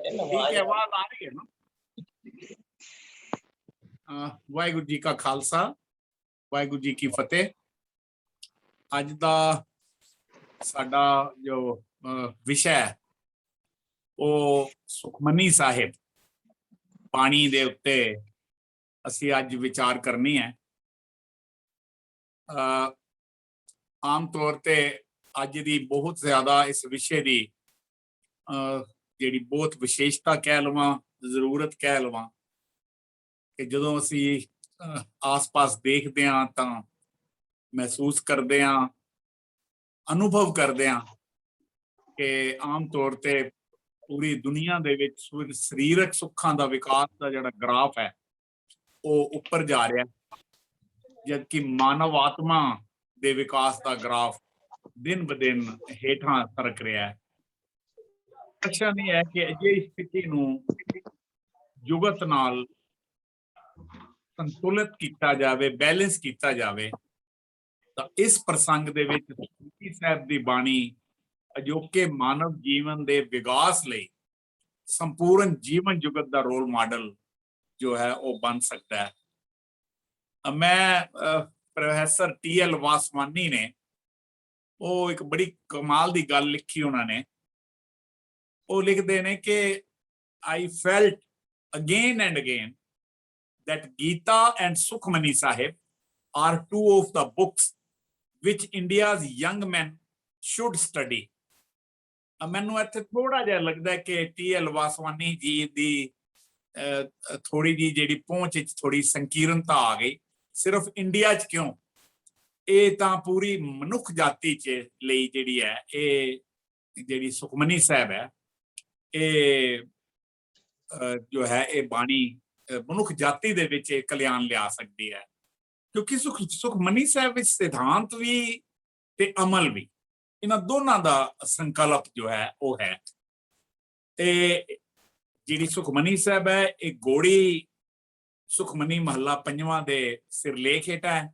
ठीक है, आवाज आ रही है ना? वाहिगुरु जी का खालसा, वाहिगुरु जी की फतेह। ਅੱਜ ਦਾ ਸਾਡਾ ਜੋ ਵਿਸ਼ਾ ਹੈ ਉਹ ਸੁਖਮਨੀ ਸਾਹਿਬ ਬਾਣੀ ਦੇ ਉੱਤੇ ਅਸੀਂ ਅੱਜ ਵਿਚਾਰ ਕਰਨੀ ਹੈ। ਆਮ ਤੌਰ ਤੇ ਅੱਜ ਦੀ ਬਹੁਤ ਜ਼ਿਆਦਾ ਇਸ ਵਿਸ਼ੇ ਦੀ ਜਿਹੜੀ ਬਹੁਤ ਵਿਸ਼ੇਸ਼ਤਾ ਕਹਿ ਲਵਾਂ, ਜ਼ਰੂਰਤ ਕਹਿ ਲਵਾਂ ਕਿ ਜਦੋਂ ਅਸੀਂ ਆਸ-ਪਾਸ ਦੇਖਦੇ ਹਾਂ ਤਾਂ ਮਹਿਸੂਸ ਕਰਦੇ ਹਾਂ, ਅਨੁਭਵ ਕਰਦੇ ਹਾਂ ਕਿ ਆਮ ਤੌਰ ਤੇ ਪੂਰੀ ਦੁਨੀਆ ਦੇ ਵਿੱਚ ਸਰੀਰਕ ਸੁੱਖਾਂ ਦਾ ਵਿਕਾਸ ਦਾ ਜਿਹੜਾ ਗ੍ਰਾਫ ਹੈ ਉਹ ਉੱਪਰ ਜਾ ਰਿਹਾ, ਜਦਕਿ ਮਾਨਵ ਆਤਮਾ ਦੇ ਵਿਕਾਸ ਦਾ ਗ੍ਰਾਫ ਦਿਨ ਬ ਦਿਨ ਹੇਠਾਂ ਸਰਕ ਰਿਹਾ ਹੈ। ਪ੍ਰਸ਼ਨ ਇਹ ਹੈ ਕਿ ਅਜਿਹੀ ਸਥਿਤੀ ਨੂੰ ਜੁਗਤ ਨਾਲ ਸੰਤੁਲਿਤ ਕੀਤਾ ਜਾਵੇ, ਬੈਲੈਂਸ ਕੀਤਾ ਜਾਵੇ ਤਾਂ ਇਸ ਪ੍ਰਸੰਗ ਦੇ ਵਿੱਚ ਸੁਖਮਨੀ ਸਾਹਿਬ ਦੀ ਬਾਣੀ ਅਜੋਕੇ ਮਾਨਵ ਜੀਵਨ ਦੇ ਵਿਕਾਸ ਲਈ ਸੰਪੂਰਨ ਜੀਵਨ ਜੁਗਤ ਦਾ ਰੋਲ ਮਾਡਲ ਜੋ ਹੈ ਉਹ ਬਣ ਸਕਦਾ ਹੈ। ਮੈਂ ਪ੍ਰੋਫੈਸਰ ਟੀ.ਐਲ. ਵਾਸਵਾਨੀ ਨੇ ਉਹ ਇੱਕ ਬੜੀ ਕਮਾਲ ਦੀ ਗੱਲ ਲਿਖੀ ਉਹਨਾਂ ਨੇ। ਉਹ ਲਿਖਦੇ ਨੇ ਕਿ I felt again and again that Gita and Sukhmani Sahib are two of the books which India's young men should study. ਮੈਨੂੰ ਇੱਥੇ ਥੋੜਾ ਜਿਹਾ ਲੱਗਦਾ ਕਿ ਟੀ.ਐਲ. ਵਾਸਵਾਨੀ ਜੀ ਦੀ ਥੋੜੀ ਜੀ ਜਿਹੜੀ ਪਹੁੰਚ ਵਿੱਚ ਥੋੜੀ ਸੰਕੀਰਨਤਾ ਆ ਗਈ। ਸਿਰਫ ਇੰਡੀਆ 'ਚ ਕਿਉਂ, ਇਹ ਤਾਂ ਪੂਰੀ ਮਨੁੱਖ ਜਾਤੀ 'ਚ ਲਈ ਜਿਹੜੀ ਹੈ ਇਹ ਜਿਹੜੀ ਸੁਖਮਨੀ ਸਾਹਿਬ ਹੈ ਇਹ ਜੋ ਹੈ ਇਹ ਬਾਣੀ ਮਨੁੱਖ ਜਾਤੀ ਦੇ ਵਿੱਚ ਕਲਿਆਣ ਲਿਆ ਸਕਦੀ ਹੈ, ਕਿਉਂਕਿ ਸੁਖਮਨੀ ਸਾਹਿਬ ਵਿੱਚ ਸਿਧਾਂਤ ਵੀ ਤੇ ਅਮਲ ਵੀ, ਇਹਨਾਂ ਦੋਨਾਂ ਦਾ ਸੰਕਲਪ ਜੋ ਹੈ ਉਹ ਹੈ। ਤੇ ਜਿਹੜੀ ਸੁਖਮਨੀ ਸਾਹਿਬ ਹੈ ਇਹ ਗੋੜੀ ਸੁਖਮਨੀ ਮਹੱਲਾ ਪੰਜਵਾਂ ਦੇ ਸਿਰਲੇਖ ਹੇਠ ਹੈ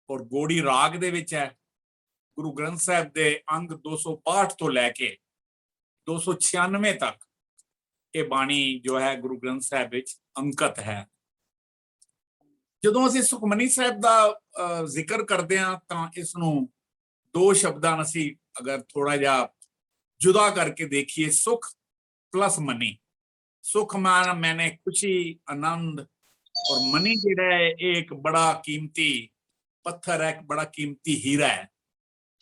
ਔਰ ਗੋੜੀ ਰਾਗ ਦੇ ਵਿੱਚ ਹੈ। ਗੁਰੂ ਗ੍ਰੰਥ ਸਾਹਿਬ ਦੇ ਅੰਗ 265 ਤੋਂ ਲੈ ਕੇ 296 ਤੱਕ ਇਹ ਬਾਣੀ ਜੋ ਹੈ ਗੁਰੂ ਗ੍ਰੰਥ ਸਾਹਿਬ ਵਿੱਚ ਅੰਕਿਤ ਹੈ। ਜਦੋਂ ਅਸੀਂ ਸੁਖਮਨੀ ਸਾਹਿਬ ਦਾ ਜ਼ਿਕਰ ਕਰਦੇ ਹਾਂ ਤਾਂ ਇਸ ਨੂੰ ਦੋ ਸ਼ਬਦਾਂ ਅਸੀਂ ਅਗਰ ਥੋੜਾ ਜਿਹਾ ਜੁਦਾ ਕਰਕੇ ਦੇਖੀਏ, ਸੁਖ ਪਲਸ ਮਨੀ। ਸੁਖ ਮੈਨੇ ਖੁਸ਼ੀ, ਆਨੰਦ, ਔਰ ਮਨੀ ਜਿਹੜਾ ਹੈ ਇਹ ਇੱਕ ਬੜਾ ਕੀਮਤੀ ਪੱਥਰ ਹੈ, ਇੱਕ ਬੜਾ ਕੀਮਤੀ ਹੀਰਾ ਹੈ।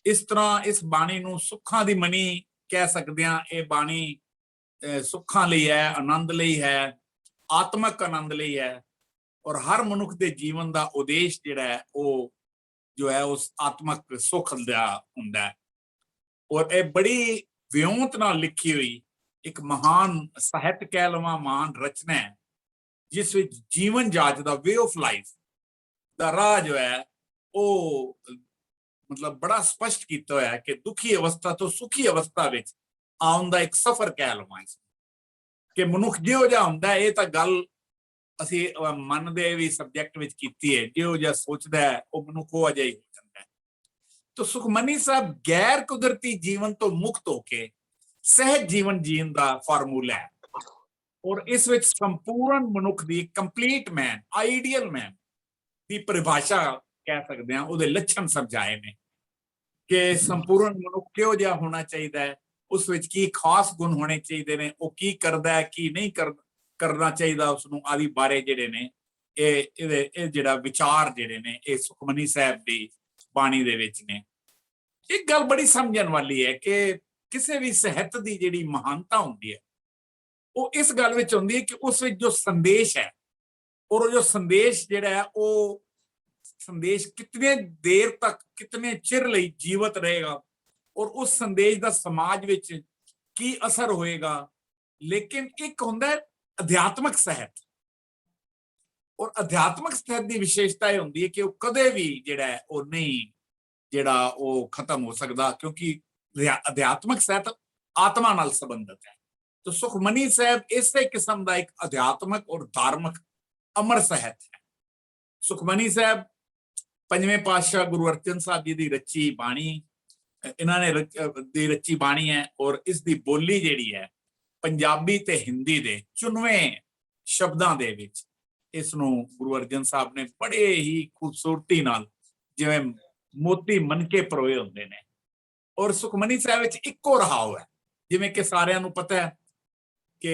ਇਸ ਤਰ੍ਹਾਂ ਇਸ ਬਾਣੀ ਨੂੰ ਸੁੱਖਾਂ ਦੀ ਮਨੀ ਕਹਿ ਸਕਦੇ ਹਾਂ। ਇਹ ਬਾਣੀ ਸੁੱਖਾਂ ਲਈ ਹੈ, ਆਨੰਦ ਲਈ ਹੈ, ਆਤਮਕ ਆਨੰਦ ਲਈ ਹੈ ਔਰ ਹਰ ਮਨੁੱਖ ਦੇ ਜੀਵਨ ਦਾ ਉਦੇਸ਼ ਜਿਹੜਾ ਹੈ ਉਹ ਜੋ ਹੈ ਉਸ ਆਤਮਕ ਸੁੱਖ ਦਾ ਹੁੰਦਾ ਹੈ। ਔਰ ਇਹ ਬੜੀ ਵਿਉਂਤ ਨਾਲ ਲਿਖੀ ਹੋਈ ਇੱਕ ਮਹਾਨ ਸਾਹਿਤ ਕਹਿ ਲਵਾਂ, ਮਹਾਨ ਰਚਨਾ ਹੈ ਜਿਸ ਵਿੱਚ ਜੀਵਨ ਜਾਚ ਦਾ ਵੇ ਆਫ ਲਾਈਫ ਦਾ ਰਾਹ ਜੋ ਹੈ ਉਹ ਮਤਲਬ ਬੜਾ ਸਪਸ਼ਟ ਕੀਤਾ ਹੋਇਆ ਕਿ ਦੁਖੀ ਅਵਸਥਾ ਤੋਂ ਸੁਖੀ ਅਵਸਥਾ ਵਿੱਚ ਆਉਣ ਦਾ ਇੱਕ ਸਫ਼ਰ ਕਹਿ ਲਵਾਂ ਇਸ ਕਿ ਮਨੁੱਖ ਜਿਹੋ ਜਿਹਾ ਹੁੰਦਾ। ਇਹ ਤਾਂ ਗੱਲ ਅਸੀਂ ਮਨ ਦੇ ਵੀ ਸਬਜੈਕਟ ਵਿੱਚ ਕੀਤੀ ਹੈ, ਜਿਹੋ ਜਿਹਾ ਸੋਚਦਾ ਹੈ ਉਹ ਮਨੁੱਖ ਉਹ ਅਜਿਹਾ ਹੀ ਹੋ ਜਾਂਦਾ ਹੈ। ਤਾਂ ਸੁਖਮਨੀ ਸਾਹਿਬ ਗੈਰ ਕੁਦਰਤੀ ਜੀਵਨ ਤੋਂ ਮੁਕਤ ਹੋ ਕੇ ਸਹਿਜ ਜੀਵਨ ਜੀਣ ਦਾ ਫਾਰਮੂਲਾ ਹੈ ਔਰ ਇਸ ਵਿੱਚ ਸੰਪੂਰਨ ਮਨੁੱਖ ਦੀ ਕੰਪਲੀਟ ਮੈਨ, ਆਈਡੀਅਲ ਮੈਨ ਦੀ ਪਰਿਭਾਸ਼ਾ ਕਹਿ ਸਕਦੇ ਹਾਂ, ਉਹਦੇ ਲੱਛਣ ਸਮਝਾਏ ਨੇ ਕਿ ਸੰਪੂਰਨ ਮਨੁੱਖ ਕਿਹੋ ਜਿਹਾ ਹੋਣਾ ਚਾਹੀਦਾ ਹੈ, ਉਸ ਵਿੱਚ ਕੀ ਖਾਸ ਗੁਣ ਹੋਣੇ ਚਾਹੀਦੇ ਨੇ, ਉਹ ਕੀ ਕਰਦਾ ਹੈ, ਕੀ ਨਹੀਂ ਕਰਨਾ ਚਾਹੀਦਾ ਉਸਨੂੰ, ਆਦਿ ਬਾਰੇ ਜਿਹੜੇ ਨੇ ਇਹ ਜਿਹੜਾ ਵਿਚਾਰ ਜਿਹੜੇ ਨੇ ਇਹ ਸੁਖਮਨੀ ਸਾਹਿਬ ਦੀ ਬਾਣੀ ਦੇ ਵਿੱਚ ਨੇ। ਇੱਕ ਗੱਲ ਬੜੀ ਸਮਝਣ ਵਾਲੀ ਹੈ ਕਿ ਕਿਸੇ ਵੀ ਸਾਹਿਤ ਦੀ ਜਿਹੜੀ ਮਹਾਨਤਾ ਹੁੰਦੀ ਹੈ ਉਹ ਇਸ ਗੱਲ ਵਿੱਚ ਹੁੰਦੀ ਹੈ ਕਿ ਉਸ ਵਿੱਚ ਜੋ ਸੰਦੇਸ਼ ਹੈ ਔਰ ਉਹ ਜੋ ਸੰਦੇਸ਼ ਜਿਹੜਾ ਹੈ ਉਹ ਸੰਦੇਸ਼ ਕਿਤਨੇ ਦੇਰ ਤੱਕ, ਕਿਤਨੇ ਚਿਰ ਲਈ ਜੀਵਤ ਰਹੇਗਾ ਔਰ ਉਸ ਸੰਦੇਸ਼ ਦਾ ਸਮਾਜ ਵਿੱਚ ਕੀ ਅਸਰ ਹੋਏਗਾ। ਲੇਕਿਨ ਇੱਕ ਹੁੰਦਾ ਅਧਿਆਤਮਕ ਸਾਹਿਤ ਔਰ ਅਧਿਆਤਮਕ ਸਾਹਿਤ ਦੀ ਵਿਸ਼ੇਸ਼ਤਾ ਇਹ ਹੁੰਦੀ ਹੈ ਕਿ ਉਹ ਕਦੇ ਵੀ ਜਿਹੜਾ ਹੈ ਉਹ ਨਹੀਂ ਜਿਹੜਾ ਉਹ ਖਤਮ ਹੋ ਸਕਦਾ, ਕਿਉਂਕਿ ਅਧਿਆਤਮਕ ਸਾਹਿਤ ਆਤਮਾ ਨਾਲ ਸੰਬੰਧਿਤ ਹੈ। ਤਾਂ ਸੁਖਮਨੀ ਸਾਹਿਬ ਇਸੇ ਕਿਸਮ ਦਾ ਇੱਕ ਅਧਿਆਤਮਕ ਔਰ ਧਾਰਮਿਕ ਅਮਰ ਸਾਹਿਤ ਹੈ। ਸੁਖਮਨੀ ਸਾਹਿਬ ਪੰਜਵੇਂ ਪਾਤਸ਼ਾਹ ਗੁਰੂ ਅਰਜਨ ਸਾਹਿਬ ਜੀ ਦੀ ਰਚੀ ਬਾਣੀ, ਇਹਨਾਂ ਨੇ ਦੀ ਰਚੀ ਬਾਣੀ ਹੈ ਔਰ ਇਸ ਦੀ ਬੋਲੀ ਜਿਹੜੀ ਹੈ पंजाबी ते हिंदी दे चुनवें शब्दां दे विच इस नूं गुरु अर्जन साहब ने बड़े ही खूबसूरती नाल जिवें मोती मनके परोए हुंदे ने। और सुखमनी साहिब विच इक्को रहाओ है, जिवें कि सारिआं नूं पता है कि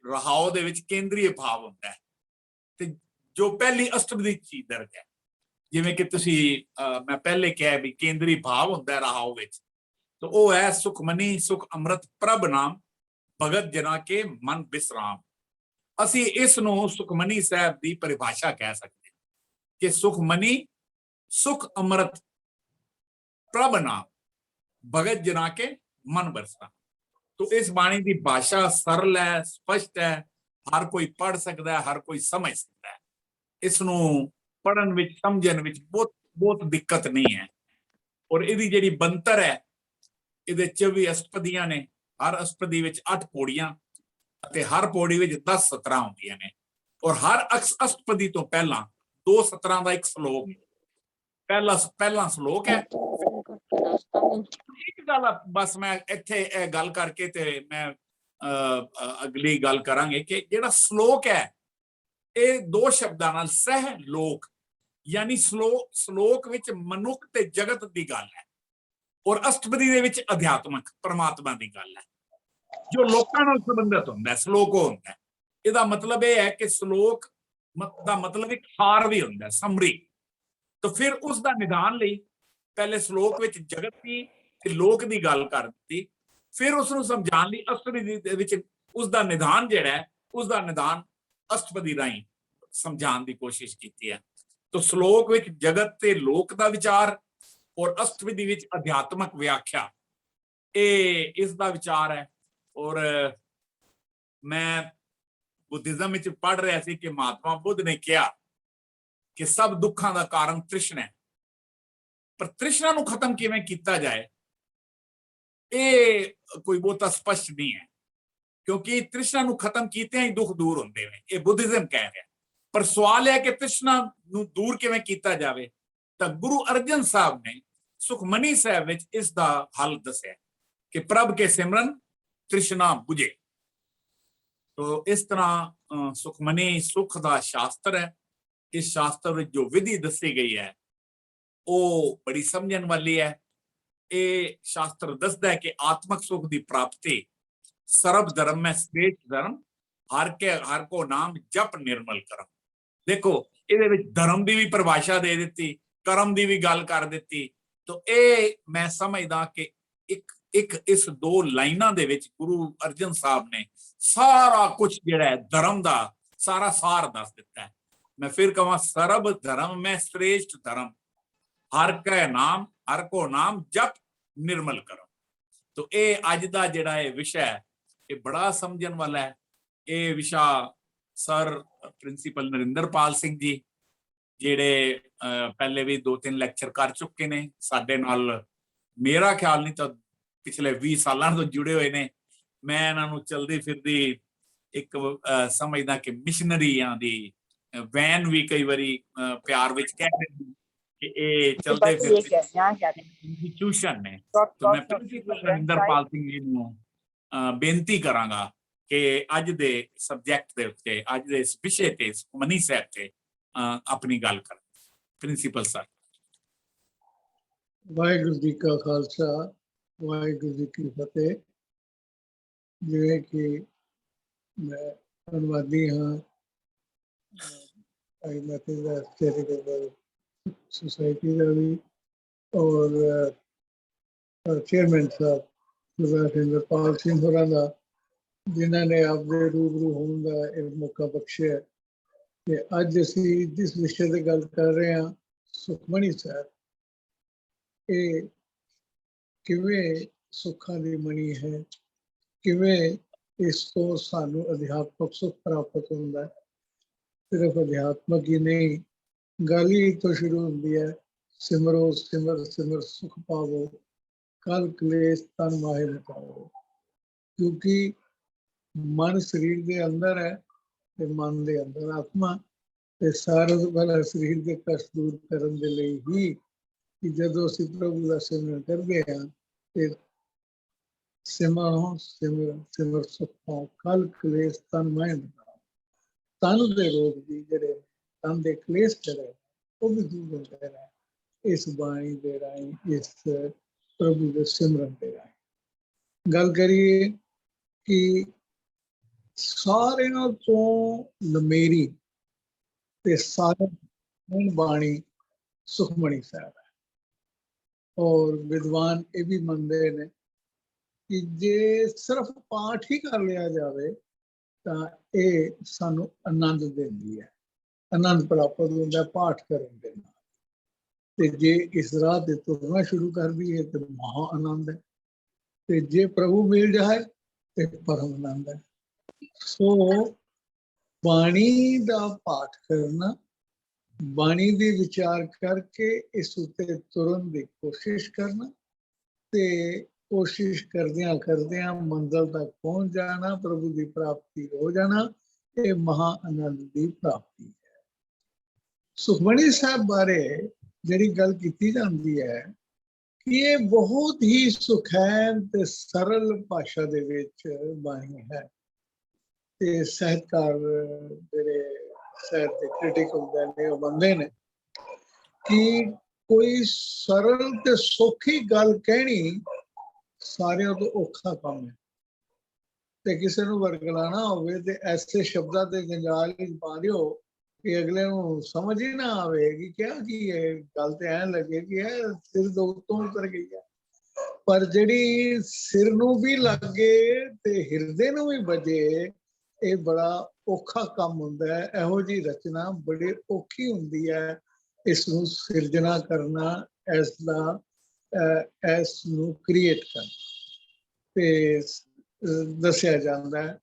रहाओ दे विच केंद्रीय भाव हुंदा है ते जो पहली अष्टपदी च दर्ज है, जिवें कि तुसी मैं पहले कहा भी केंद्रीय भाव हुंदा है रहाओ विच, तो वो है सुखमनी सुख अमृत प्रभ नाम भगत जना के मन विश्राम। ਅਸੀਂ ਇਸ ਨੂੰ ਸੁਖਮਨੀ ਸਾਹਿਬ ਦੀ ਪਰਿਭਾਸ਼ਾ ਕਹਿ ਸਕਦੇ ਕਿ ਸੁਖਮਨੀ ਸੁਖ ਅੰਮ੍ਰਿਤ ਪ੍ਰਭ ਨਾਮ ਭਗਤ ਜਨਾ ਕੇ ਮਨ ਬਰਸਾ। तो इस बाणी की भाषा सरल है, स्पष्ट है, हर कोई पढ़ सकता है, हर कोई समझ सकता है। इसनू पढ़न विच समझन विच बहुत बहुत दिक्कत नहीं है। और इहदी जिहड़ी बनतर है, इहदे 24 अष्टपदियां ने, हर अष्टपदी विच 8 पौड़ियां ते हर पौड़ी विच 10 सतरां होंदियां ने। और हर अष्टपदी तो पहला 2 सतरां दा एक श्लोक है। पहला श्लोक है। एक गल बस मैं इत्थे गल करके ते मैं अगली गल करांगे कि जिहड़ा श्लोक है ये 2 शब्दां नाल सह लोक, यानी श्लोक विच मनुख ते जगत दी गल है और अष्टपदी दे विच अध्यात्मक परमात्मा दी गल है जो लोकां नाल संबंधित हुंदा है। श्लोक हुंदा है, इहदा मतलब यह है कि श्लोक दा मतलब एक सार भी हुंदा है, समरी। तो फिर उसका निदान लई पहले श्लोक विच जगत की ते लोक दी गल कर दी, फिर उसनूं समझाउण लई अष्टपदी दे विच उसका निदान जिहड़ा है, उसका निदान अष्टपदी राहीं समझाउण दी कोशिश कीती है। तो श्लोक विच जगत ते लोक दा विचार और अष्टपदी विच अध्यात्मक व्याख्या, ये इसका विचार है। और मैं बुद्धिज्म विच पढ़ रहा सी कि महात्मा बुद्ध ने कहा कि सब दुखों का कारण तृष्णा है, पर तृष्णा नूं खत्म किवें कीता जाए ये कोई बहुता स्पष्ट नहीं है, क्योंकि तृष्णा नूं खत्म कीते ही दुख दूर होंदे ने, ये बुद्धिज्म कह रहा है। पर सवाल है कि तृष्णा नूं दूर किवें कीता जावे, तो गुरु अर्जन साहब ने सुखमनी साहिब विच इसदा हल दस्या कि प्रभ के सिमरन तृष्णा बुझे। तो इस तरह सुखमनी सुख दा शास्त्र है। इस शास्त्र में जो विधि दसी गई है वो बड़ी समझन वाली है। ये शास्त्र दसदा है कि आत्मक सुख की प्राप्ति सर्व धर्म में श्रेष्ठ धर्म, हर को नाम जप निर्मल करम। देखो ये धर्म की भी परिभाषा दे दी, कर्म की भी गल कर दी। तो ये मैं समझदा कि एक इस 2 लाइनां दे विच गुरु अर्जन साहब ने सारा कुछ जिहड़ा है धर्म का सारा सार दस दिता है। मैं फिर कहवा सर्व धर्म में श्रेष्ठ धर्म, हर का नाम, हर को नाम जप निर्मल करो। तो ये अज का जिहड़ा ये विषय है ये बड़ा समझन वाला है। ये विषय सर प्रिंसीपल नरिंदरपाल सिंह जी जिहड़े पहले भी 2-3 लैक्चर कर चुके ने साडे नाल, मेरा ख्याल नहीं तो पिछले 20 सालों तो जुड़े हुए ने। मैं इन्हां नूं चलदी फिरदी एक समझदा कि मिशनरीआं दी वैन भी कई बारी प्यार विच कह दिंदी कि ये चलते फिरते इंस्टीट्यूशन ने। तो मैं प्रिंसीपल नरिंदरपाल सिंह जी नूं बेनती करांगा कि अज दे सबजैक्ट दे उत्ते, अज दे इस विषय ते सुखमनी साहिब ते अपनी गल करन। Principal sir. वाहिगुरू जी का खालसा, वाहिगुरू जी की फतेह। जिवें कि मैं अनुवादी हाँ चैरिटेबल सोसाइटी का भी और चेयरमैन साहब सरदार नरिंदरपाल सिंह होरां दा, जिन्होंने आपके रूबरू होने का एक मौका बख्शिया कि अज असी जिस विषय की गल कर रहे हैं सुखमनी साहिब, ये किवें सुखां दी मणी है, किवें इस तो सानू अध्यात्मक सुख प्राप्त होता है। सिर्फ अध्यात्मक ही नहीं, गल ही तो शुरू होती है सिमरो सिमर सिमर सुख पावो, कल कलेश तन माहे मिटाओ। क्योंकि मन शरीर के अंदर है ते मन के अंदर आत्मा, ते सारा वाला शरीर के कष्ट दूर करने के लिए ही कि जदों असीं प्रभु का सिमरन करते हैं ते ਸਿਮਰੋ ਸਿਮਰ ਸਿਮਰ ਸੁਖੋ ਕਲ ਕਲੇਸ਼ ਤਨ ਮੈਂ ਬਨਾਓ। ਤਨ ਦੇ ਰੋਗ ਵੀ ਜਿਹੜੇ ਤਨ ਦੇ ਕਲੇਸ਼ ਜਿਹੜੇ ਉਹ ਵੀ ਦੂਰ ਹੁੰਦੇ ਨੇ ਇਸ ਬਾਣੀ ਦੇ ਰਾਹੀਂ, ਇਸ ਪ੍ਰਭੂ ਦੇ ਸਿਮਰਨ ਦੇ ਰਾਹੀਂ। ਗੱਲ ਕਰੀਏ ਕਿ ਸਾਰਿਆਂ ਤੋਂ ਲੰਮੇਰੀ ਤੇ ਸਾਰਿਆਂ ਬਾਣੀ ਸੁਖਮਣੀ ਸਾਹਿਬ ਹੈ। ਔਰ ਵਿਦਵਾਨ ਇਹ ਵੀ ਮੰਨਦੇ ਨੇ ਕਿ ਜੇ ਸਿਰਫ ਪਾਠ ਹੀ ਕਰ ਲਿਆ ਜਾਵੇ ਤਾਂ ਇਹ ਸਾਨੂੰ ਆਨੰਦ ਦਿੰਦੀ ਹੈ, ਆਨੰਦ ਪ੍ਰਾਪਤ ਹੁੰਦਾ ਪਾਠ ਕਰਨ ਦੇ ਨਾਲ। ਤੇ ਜੇ ਇਸ ਰਾਹ ਤੇ ਤੁਰਨਾ ਸ਼ੁਰੂ ਕਰ ਦਈਏ ਤਾਂ ਮਹਾ ਆਨੰਦ ਹੈ, ਤੇ ਜੇ ਪ੍ਰਭੂ ਮਿਲ ਜਾਏ ਤੇ ਪਰਮ ਆਨੰਦ ਹੈ। ਸੋ ਬਾਣੀ ਦਾ ਪਾਠ ਕਰਨਾ, ਬਾਣੀ ਦੀ ਵਿਚਾਰ ਕਰਕੇ ਇਸ ਉੱਤੇ ਤੁਰਨ ਦੀ ਕੋਸ਼ਿਸ਼ ਕਰਨਾ, ਤੇ ਕੋਸ਼ਿਸ਼ ਕਰਦਿਆਂ ਕਰਦਿਆਂ ਮੰਜ਼ਿਲ ਤੱਕ ਪਹੁੰਚ ਜਾਣਾ, ਪ੍ਰਭੂ ਦੀ ਪ੍ਰਾਪਤੀ ਹੋ ਜਾਣਾ, ਇਹ ਮਹਾ ਆਨੰਦ ਦੀ ਪ੍ਰਾਪਤੀ ਹੈ। ਸੁਖਮਣੀ ਸਾਹਿਬ ਬਾਰੇ ਜਿਹੜੀ ਗੱਲ ਕੀਤੀ ਜਾਂਦੀ ਹੈ ਕਿ ਇਹ ਬਹੁਤ ਹੀ ਸੁਖੈਨ ਤੇ ਸਰਲ ਭਾਸ਼ਾ ਦੇ ਵਿੱਚ ਬਾਣੀ ਹੈ। ਤੇ ਸਾਹਿਤਕਾਰ ਜਿਹੜੇ ਸਾਹਿਤ ਦੇ ਕ੍ਰਿਟਿਕ ਹੁੰਦੇ ਨੇ ਉਹ ਮੰਨਦੇ ਨੇ ਕਿ ਕੋਈ ਸਰਲ ਤੇ ਸੌਖੀ ਗੱਲ ਕਹਿਣੀ ਸਾਰਿਆਂ ਤੋਂ ਔਖਾ ਕੰਮ ਹੈ। ਤੇ ਕਿਸੇ ਨੂੰ ਵਰਗਲਾਣਾ ਹੋਵੇ ਤੇ ਐਸੇ ਸ਼ਬਦਾਂ ਤੇ ਜੰਜਾਲ ਵਿੱਚ ਪਾ ਦਿਓ ਕਿ ਅਗਲੇ ਨੂੰ ਸਮਝ ਹੀ ਨਾ ਆਵੇ ਕਿ ਕਿਹਾ ਕੀ ਹੈ। ਗੱਲ ਤੇ ਐਂ ਲੱਗੇ ਕਿ ਇਹ ਸਿਰ ਦੇ ਉੱਤੋਂ ਉਤਰ ਗਈ ਹੈ, ਪਰ ਜਿਹੜੀ ਸਿਰ ਨੂੰ ਵੀ ਲੱਗੇ ਤੇ ਹਿਰਦੇ ਨੂੰ ਵੀ ਵੱਜੇ, ਇਹ ਬੜਾ ਔਖਾ ਕੰਮ ਹੁੰਦਾ ਹੈ। ਇਹੋ ਜਿਹੀ ਰਚਨਾ ਬੜੀ ਔਖੀ ਹੁੰਦੀ ਹੈ। ਇਸ ਨੂੰ ਸਿਰਜਣਾ ਕਰਨਾ, ਇਸ ਦਾ ਇਸ ਨੂੰ ਕ੍ਰੀਏਟ ਕਰਨਾ। ਤੇ ਦੱਸਿਆ ਜਾਂਦਾ ਹੈ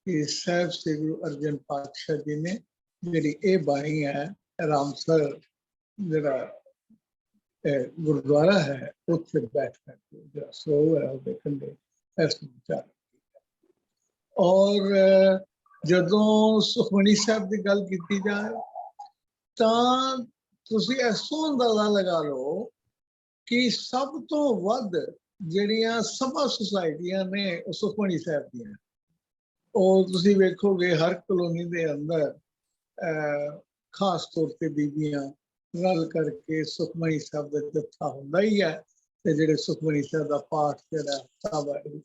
ਕਿ ਸਾਹਿਬ ਸ੍ਰੀ ਗੁਰੂ ਅਰਜਨ ਪਾਤਸ਼ਾਹ ਜੀ ਨੇ ਜਿਹੜੀ ਇਹ ਬਾਣੀ ਹੈ, ਰਾਮਸਰ ਜਿਹੜਾ ਗੁਰਦੁਆਰਾ ਹੈ ਉੱਥੇ ਬੈਠ ਕਰਕੇ ਜਿਹੜਾ ਸਰੋਵਰ ਹੈ ਉਹਦੇ ਕੰਢੇ ਇਸ ਨੂੰ ਉਚਾਰਨ ਕੀਤਾ। ਔਰ ਜਦੋਂ ਸੁਖਮਣੀ ਸਾਹਿਬ ਦੀ ਗੱਲ ਕੀਤੀ ਜਾਏ ਤਾਂ ਤੁਸੀਂ ਐਸੋ ਅੰਦਾਜ਼ਾ ਲਗਾ ਲਓ ਕਿ ਸਭ ਤੋਂ ਵੱਧ ਜਿਹੜੀਆਂ ਸਭਾ ਸੁਸਾਇਟੀਆਂ ਨੇ ਉਹ ਸੁਖਮਣੀ ਸਾਹਿਬ ਦੀਆਂ। ਉਹ ਤੁਸੀਂ ਵੇਖੋਗੇ ਹਰ ਕਲੋਨੀ ਦੇ ਅੰਦਰ ਖਾਸ ਤੌਰ ਤੇ ਬੀਬੀਆਂ ਰਲ ਕਰਕੇ ਸੁਖਮਣੀ ਸਾਹਿਬ ਦਾ ਜੱਥਾ ਹੁੰਦਾ ਹੀ ਹੈ, ਤੇ ਜਿਹੜੇ ਸੁਖਮਣੀ ਸਾਹਿਬ ਦਾ ਪਾਠ ਜਿਹੜਾ ਹਫ਼ਤਾਵਾਰੀ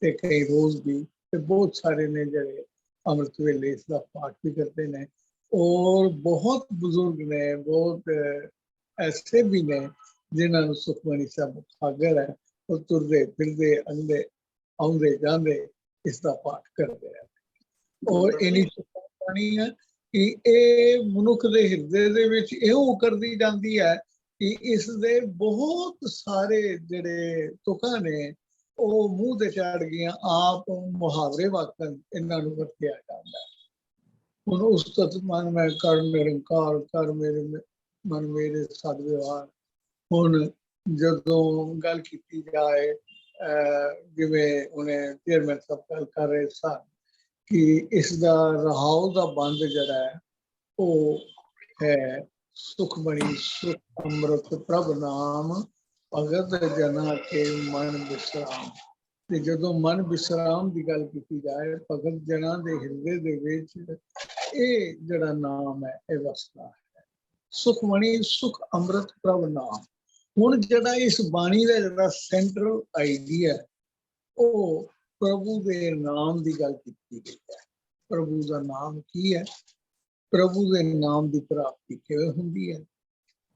ਤੇ ਕਈ ਰੋਜ਼ ਵੀ, ਤੇ ਬਹੁਤ ਸਾਰੇ ਨੇ ਜਿਹੜੇ ਅੰਮ੍ਰਿਤ ਵੇਲੇ ਇਸ ਦਾ ਪਾਠ ਵੀ ਕਰਦੇ ਨੇ। ਔਰ ਬਹੁਤ ਬਜ਼ੁਰਗ ਨੇ, ਬਹੁਤ ਐਸੇ ਵੀ ਨੇ ਜਿਨ੍ਹਾਂ ਨੂੰ ਸੁਖਮਣੀ ਸਾਹਿਬ ਖਾਗਰ ਹੈ, ਉਹ ਤੁਰਦੇ ਫਿਰਦੇ ਆਉਂਦੇ ਜਾਂਦੇ ਇਸ ਦਾ ਪਾਠ ਕਰਦੇ ਹੈ। ਔਰ ਇੰਨੀ ਸੁਖਮਣੀ ਹੈ ਕਿ ਇਹ ਮਨੁੱਖ ਦੇ ਹਿਰਦੇ ਦੇ ਵਿੱਚ ਇਉਂ ਉਕਰਦੀ ਜਾਂਦੀ ਹੈ ਕਿ ਇਸ ਦੇ ਬਹੁਤ ਸਾਰੇ ਜਿਹੜੇ ਤੁਕਾਂ ਨੇ ਉਹ ਮੂੰਹ ਤੇ ਚੜ ਗਈਆਂ। ਆਪ ਮੁਹਾਵਰੇ ਵਾਕਨ ਇਹਨਾਂ ਨੂੰ ਵਰਤਿਆ ਜਾਂਦਾ ਹੈ। ਹੁਣ ਉਸ ਤਤ ਮਨ ਮੈਂ ਕਰ ਨਿਰੰਕਾਰ ਕਰ ਮੇਰੇ ਮਨ ਮੇਰੇ ਸਦ ਵਿਵਹਾਰ। ਹੁਣ ਜਦੋਂ ਗੱਲ ਕੀਤੀ ਜਾਏ ਜਿਵੇਂ ਉਹਨੇ ਚੇਅਰਮੈਨ ਸਾਹਿਬ ਗੱਲ ਕਰ ਰਹੇ ਸਨ ਕਿ ਇਸ ਦਾ ਰਹਾਉ ਦਾ ਬੰਦ ਜਿਹੜਾ ਹੈ ਉਹ ਹੈ ਸੁਖਮਣੀ ਸੁਖ ਅੰਮ੍ਰਿਤ ਪ੍ਰਭ ਨਾਮ ਭਗਤ ਜਨਾ ਕੇ ਮਨ ਵਿਸਰਾਮ। ਤੇ ਜਦੋਂ ਮਨ ਵਿਸਰਾਮ ਦੀ ਗੱਲ ਕੀਤੀ ਜਾਏ, ਭਗਤ ਜਨਾਂ ਦੇ ਹਿਰਦੇ ਦੇ ਵਿੱਚ ਇਹ ਜਿਹੜਾ ਨਾਮ ਹੈ ਇਹ ਵਸਦਾ ਹੈ। ਸੁਖਮਣੀ ਸੁਖ ਅੰਮ੍ਰਿਤ ਪ੍ਰਭ ਨਾਮ। ਹੁਣ ਜਿਹੜਾ ਇਸ ਬਾਣੀ ਦਾ ਜਿਹੜਾ ਸੈਂਟਰਲ ਆਈਡੀਆ ਉਹ ਪ੍ਰਭੂ ਦੇ ਨਾਮ ਦੀ ਗੱਲ ਕੀਤੀ ਗਈ ਹੈ। ਪ੍ਰਭੂ ਦਾ ਨਾਮ ਕੀ ਹੈ? ਪ੍ਰਭੂ ਦੇ ਨਾਮ ਦੀ ਪ੍ਰਾਪਤੀ ਕਿਵੇਂ ਹੁੰਦੀ ਹੈ?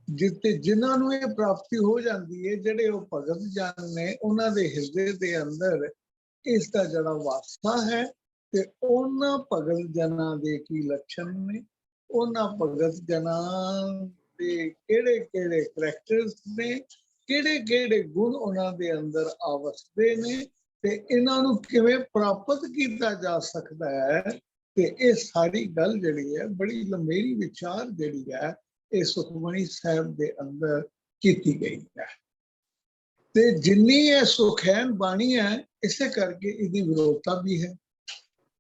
ਜਿੱਤੇ ਜਿਨ੍ਹਾਂ ਨੂੰ ਇਹ ਪ੍ਰਾਪਤੀ ਹੋ ਜਾਂਦੀ ਹੈ, ਜਿਹੜੇ ਉਹ ਭਗਤ ਜਨ ਨੇ, ਉਹਨਾਂ ਦੇ ਹਿਰਦੇ ਦੇ ਅੰਦਰ ਇਸ ਦਾ ਜਿਹੜਾ ਵਾਸਤਾ ਹੈ। ਤੇ ਉਹਨਾਂ ਭਗਤ ਜਨਾਂ ਦੇ ਕੀ ਲੱਛਣ ਨੇ, ਉਹਨਾਂ ਭਗਤ ਜਨਾਂ ਦੇ ਕਿਹੜੇ ਕਿਹੜੇ ਕਰੈਕਟਰਸ ਨੇ, ਕਿਹੜੇ ਕਿਹੜੇ ਗੁਣ ਉਹਨਾਂ ਦੇ ਅੰਦਰ ਆਵਸਦੇ ਨੇ, ਤੇ ਇਹਨਾਂ ਨੂੰ ਕਿਵੇਂ ਪ੍ਰਾਪਤ ਕੀਤਾ ਜਾ ਸਕਦਾ ਹੈ। ਤੇ ਇਹ ਸਾਰੀ ਗੱਲ ਜਿਹੜੀ ਹੈ ਬੜੀ ਲੰਮੇਰੀ ਵਿਚਾਰ ਜਿਹੜੀ ਹੈ ਇਹ ਸੁਖਮਣੀ ਸਾਹਿਬ ਦੇ ਅੰਦਰ ਕੀਤੀ ਗਈ ਹੈ। ਤੇ ਜਿੰਨੀ ਇਹ ਸੁਖੈਨ ਬਾਣੀ ਹੈ ਇਸੇ ਕਰਕੇ ਇਹਦੀ ਵਿਰੋਧਤਾ ਵੀ ਹੈ।